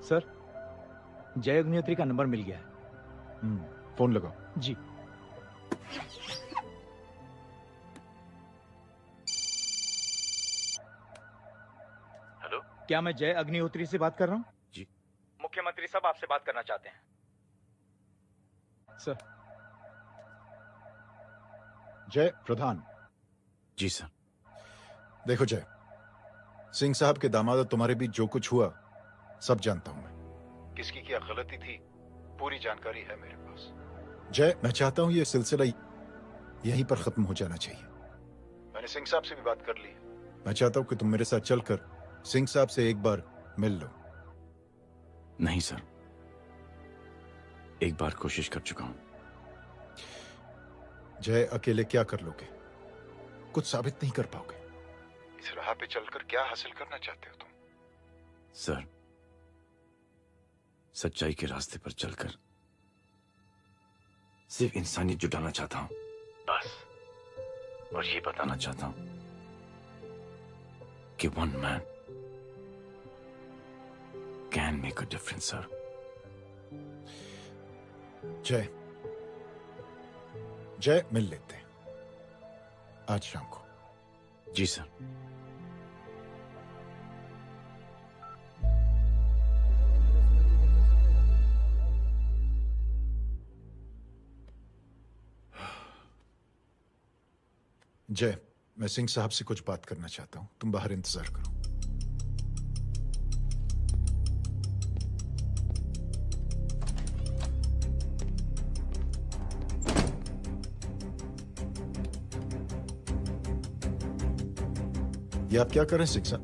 सर जय अग्निहोत्री का नंबर मिल गया है। फोन लगाओ। जी। हेलो, क्या मैं जय अग्निहोत्री से बात कर रहा हूँ? जी। मुख्यमंत्री साहब आपसे बात करना चाहते हैं सर। जय प्रधान। जी सर। देखो जय, सिंह साहब के दामाद तुम्हारे बीच जो कुछ हुआ सब जानता हूं मैं। किसकी क्या गलती थी पूरी जानकारी है मेरे पास। जय मैं चाहता हूं ये सिलसिला यहीं पर खत्म हो जाना चाहिए। मैंने सिंह साहब से भी बात कर ली है। मैं चाहता हूं कि तुम मेरे साथ चलकर सिंह साहब से एक बार मिल लो। नहीं सर, एक बार कोशिश कर चुका हूं। जय अकेले क्या कर लोगे? कुछ साबित नहीं कर पाओगे। इस राह पे चलकर क्या हासिल करना चाहते हो तुम? सर, सच्चाई के रास्ते पर चलकर सिर्फ इंसानियत जुटाना चाहता हूं, बस। और ये बताना चाहता हूं कि one man can make a difference sir. जय जय मिल लेते हैं आज शाम को। जी सर। जय मैं सिंह साहब से कुछ बात करना चाहता हूं, तुम बाहर इंतजार करो। ये आप क्या कर रहे हैं सिंह साहब?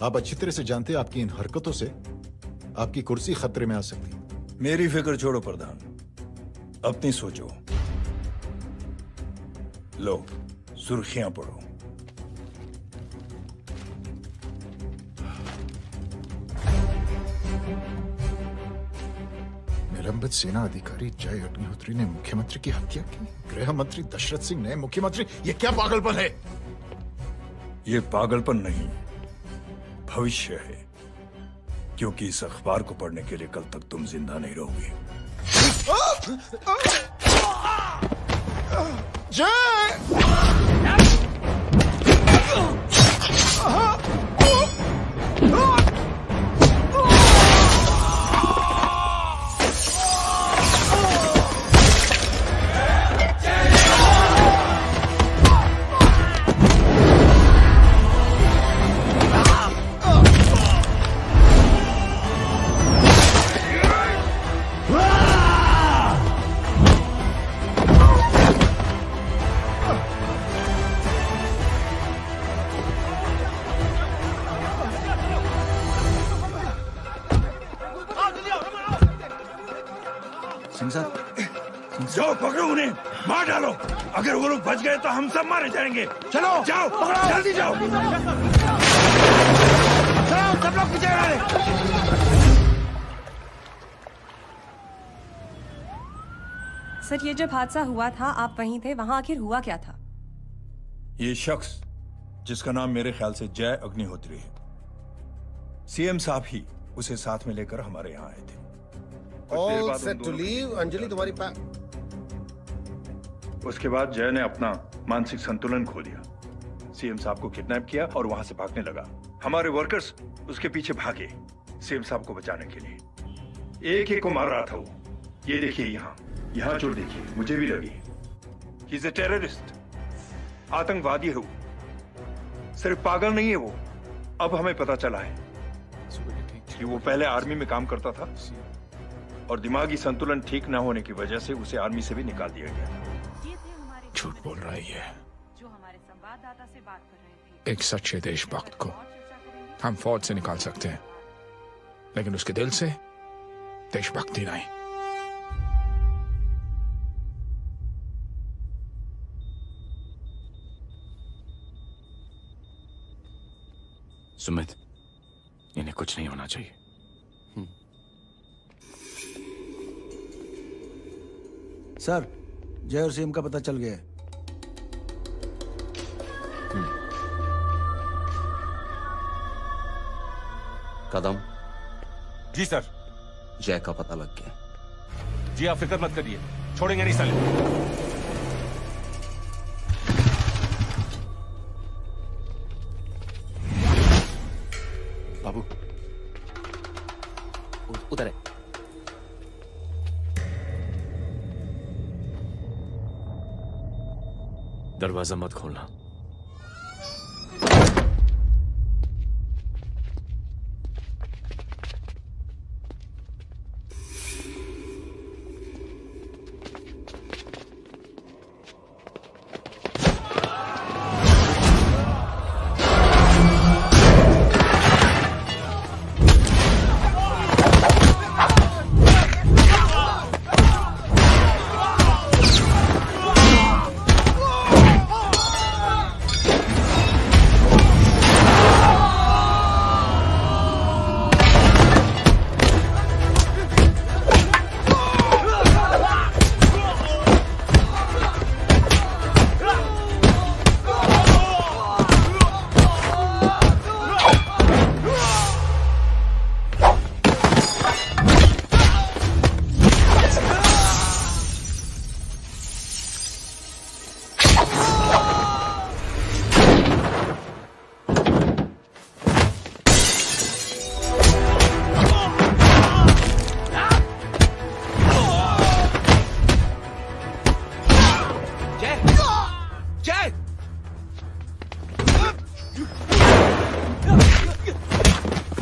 आप अच्छी तरह से जानते हैं आपकी इन हरकतों से आपकी कुर्सी खतरे में आ सकती है। मेरी फिक्र छोड़ो प्रधान, अपनी सोचो। लो सुर्खियां पढ़ो। निलंबित सेना अधिकारी जय अग्निहोत्री ने मुख्यमंत्री की हत्या की। गृह मंत्री दशरथ सिंह ने मुख्यमंत्री, ये क्या पागलपन है? ये पागलपन नहीं, भविष्य है, क्योंकि इस अखबार को पढ़ने के लिए कल तक तुम जिंदा नहीं रहोगे। जाओ पकड़ो उन्हें, मार डालो। अगर वो लोग बच गए तो हम सब मारे जाएंगे। चलो जाओ, जल्दी जाओ। चलो सब लोग पीछे आ रहे। सर, ये जब हादसा हुआ था आप वहीं थे, वहां आखिर हुआ क्या था? ये शख्स जिसका नाम मेरे ख्याल से जय अग्निहोत्री है, सीएम साहब ही उसे साथ में लेकर हमारे यहाँ आए थे। All set to leave. Anjali तुम्हारी उसके बाद जय ने अपना मानसिक संतुलन खो दिया, सीएम साहब को किडनैप किया और वहां से भागने लगा। हमारे वर्कर्स उसके पीछे भागे सीएम साहब को बचाने के लिए। एक एक को मार रहा था वो। ये देखिए यहाँ चोट देखिए, मुझे भी लगी। ही इज ए टेररिस्ट, आतंकवादी है वो, सिर्फ पागल नहीं है वो। अब हमें पता चला है कि वो पहले आर्मी में काम करता था और दिमागी संतुलन ठीक न होने की वजह से उसे आर्मी से भी निकाल दिया गया। झूठ बोल रही है। जो हमारे संवाददाता से बात कर रहे थे। एक सच्चे देशभक्त को हम फौज से निकाल सकते हैं, लेकिन उसके दिल से देशभक्ति नहीं। सुमित, इन्हें कुछ नहीं होना चाहिए। सर, जय और सीएम का पता चल गया है। कदम। जी सर। जय का पता लग गया। जी आप फिक्र मत करिए, छोड़ेंगे नहीं साले। बाबू उधर है। दरवाजा मत खोलना।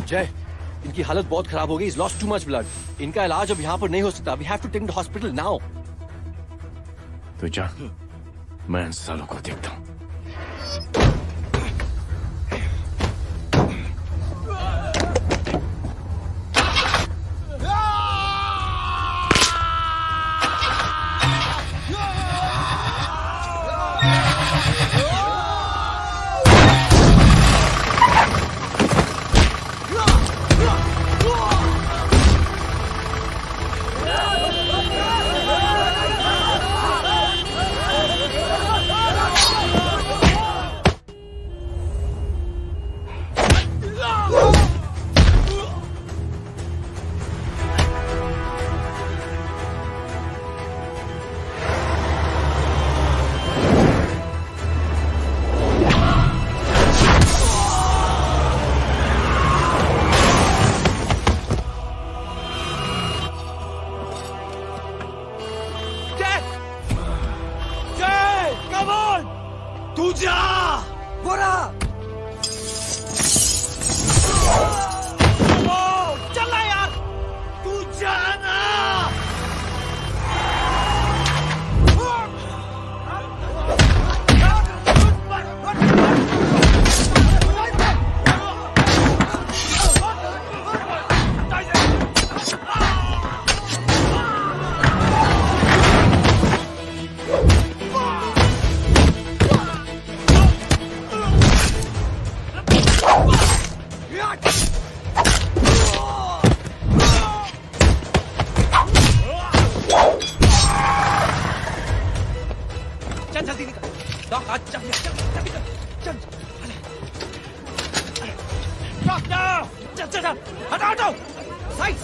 जय, इनकी हालत बहुत खराब हो गई। He's lost too much blood. इनका इलाज अब यहाँ पर नहीं हो सकता। We have to take him to hospital now. तो जा, मैं इन सालों को देखता हूँ।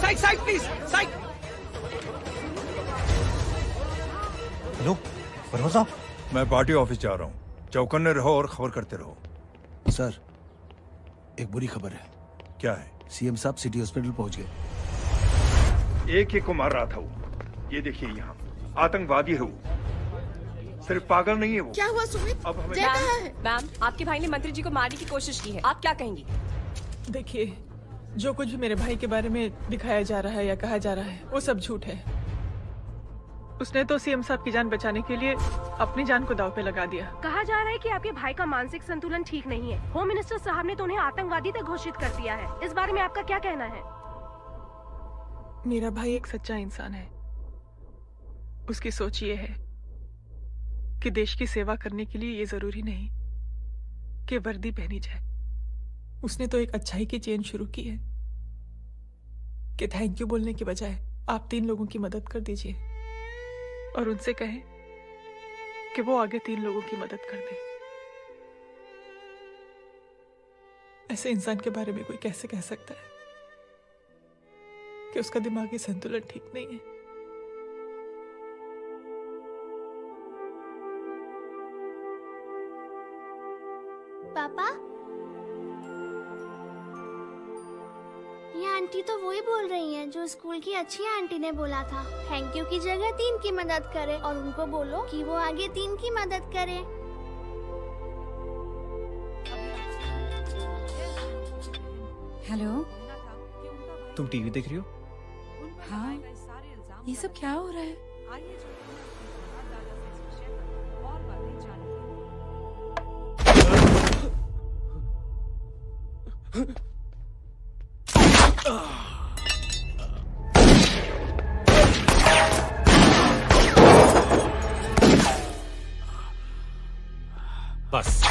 Side side please side. Hello Verma साहब, मैं पार्टी ऑफिस जा रहा हूँ। चौकन्ने रहो और खबर करते रहो। सर, एक बुरी खबर है। क्या है? सीएम साहब सिटी हॉस्पिटल पहुंच गए। एक को मार रहा था वो। ये देखिए यहाँ आतंकवादी है वो, सिर्फ पागल नहीं है वो। क्या हुआ सुमित? अब हमें मैम, आपके भाई ने मंत्री जी को मारने की कोशिश की है, आप क्या कहेंगी? देखिए, जो कुछ भी मेरे भाई के बारे में दिखाया जा रहा है या कहा जा रहा है वो सब झूठ है। उसने तो सीएम साहब की जान बचाने के लिए अपनी जान को दांव पे लगा दिया। कहा जा रहा है कि आपके भाई का मानसिक संतुलन ठीक नहीं है। होम मिनिस्टर साहब ने तो उन्हें आतंकवादी तक घोषित कर दिया है। इस बारे में आपका क्या कहना है? मेरा भाई एक सच्चा इंसान है। उसकी सोच ये है कि देश की सेवा करने के लिए ये जरूरी नहीं कि वर्दी पहनी जाए। उसने तो एक अच्छाई की चेन शुरू की है कि थैंक यू बोलने के बजाय आप 3 लोगों की मदद कर दीजिए और उनसे कहें कि वो आगे 3 लोगों की मदद कर दे। ऐसे इंसान के बारे में कोई कैसे कह सकता है कि उसका दिमागी संतुलन ठीक नहीं है? पापा, ये आंटी तो वही बोल रही हैं जो स्कूल की अच्छी आंटी ने बोला था, थैंक यू की जगह 3 की मदद करे और उनको बोलो कि वो आगे 3 की मदद करे। हेलो, तुम टीवी देख रही हो? हाँ, ये सब क्या हो रहा है? बस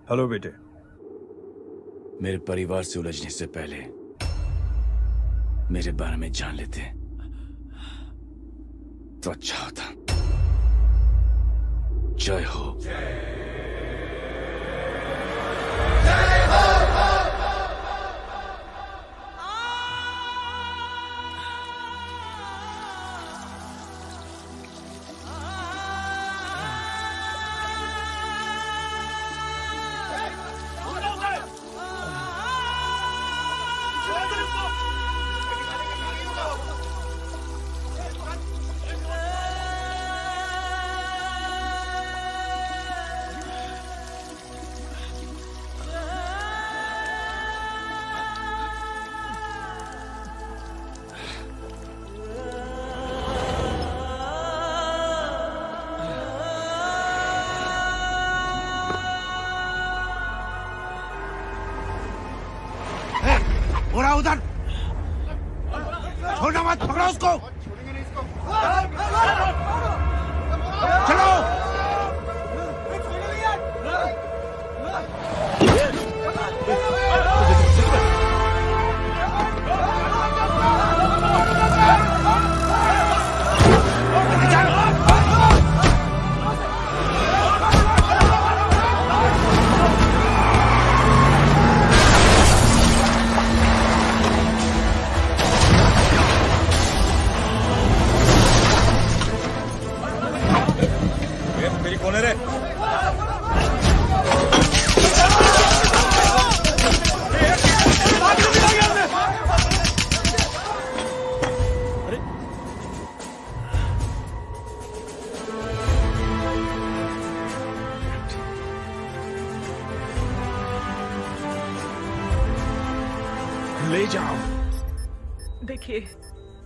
हेलो बेटे। मेरे परिवार से उलझने से पहले मेरे बारे में जान लेते तो अच्छा होता। जय हो। पूरा उधर छोड़ना मत, पकड़ो उसको। चलो मेरी कौन है रे? ले जाओ। देखिए,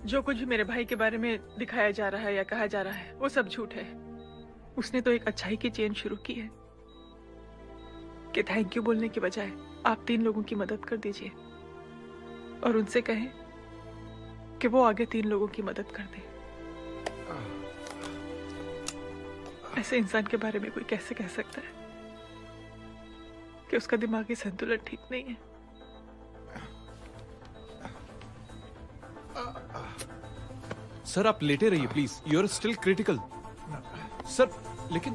जो कुछ भी मेरे भाई के बारे में दिखाया जा रहा है या कहा जा रहा है वो सब झूठ है। उसने तो एक अच्छाई की चेन शुरू की है कि थैंक यू बोलने के बजाय आप 3 लोगों की मदद कर दीजिए और उनसे कहें कि वो आगे 3 लोगों की मदद कर दे। ऐसे इंसान के बारे में कोई कैसे कह सकता है कि उसका दिमागी संतुलन ठीक नहीं है? सर आप लेटे रहिए please, you are still critical. Sir लेकिन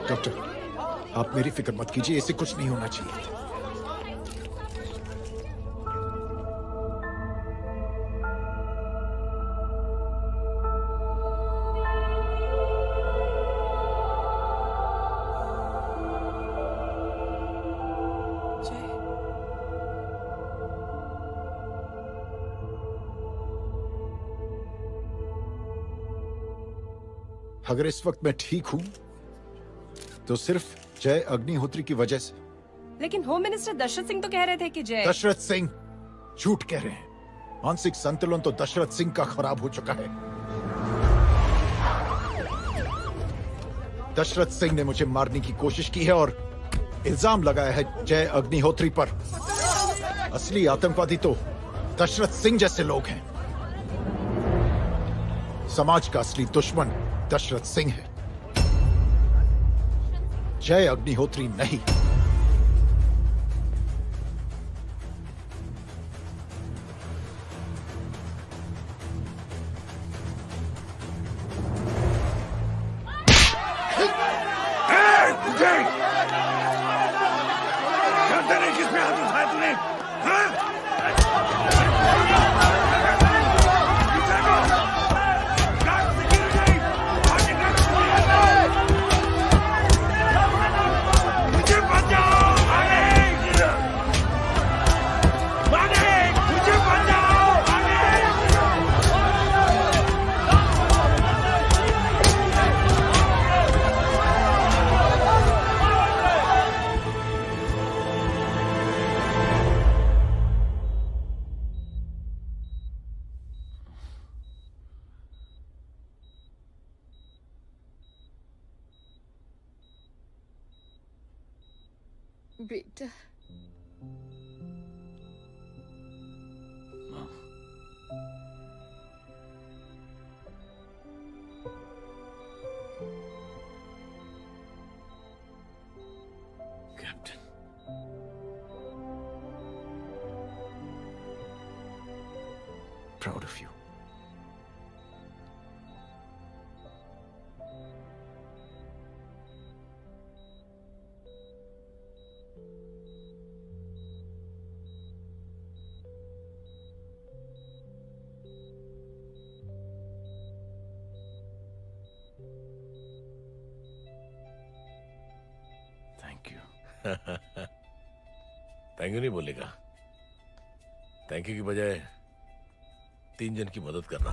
डॉक्टर, आप मेरी फिक्र मत कीजिए, इससे कुछ नहीं होना चाहिए। अगर इस वक्त मैं ठीक हूं तो सिर्फ जय अग्निहोत्री की वजह से। लेकिन होम मिनिस्टर दशरथ सिंह तो कह रहे थे कि जय। दशरथ सिंह झूठ कह रहे हैं। मानसिक संतुलन तो दशरथ सिंह का खराब हो चुका है। दशरथ सिंह ने मुझे मारने की कोशिश की है और इल्जाम लगाया है जय अग्निहोत्री पर। असली आतंकवादी तो दशरथ सिंह जैसे लोग हैं। समाज का असली दुश्मन दशरथ सिंह है, जय अग्निहोत्री नहीं। जानते नहीं किस पे हाथ उठाया तूने? हाँ? मुझे बेटा captain, proud of you. Thank you. Thank you नहीं बोलेगा। थैंक यू की बजाय 3 जन की मदद करना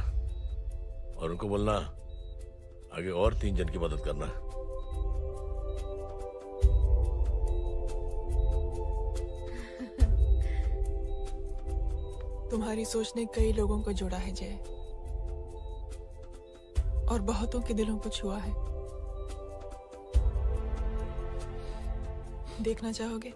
और उनको बोलना आगे और 3 जन की मदद करना। तुम्हारी सोच ने कई लोगों को जोड़ा है जय, और बहुतों के दिलों को छुआ है। देखना चाहोगे?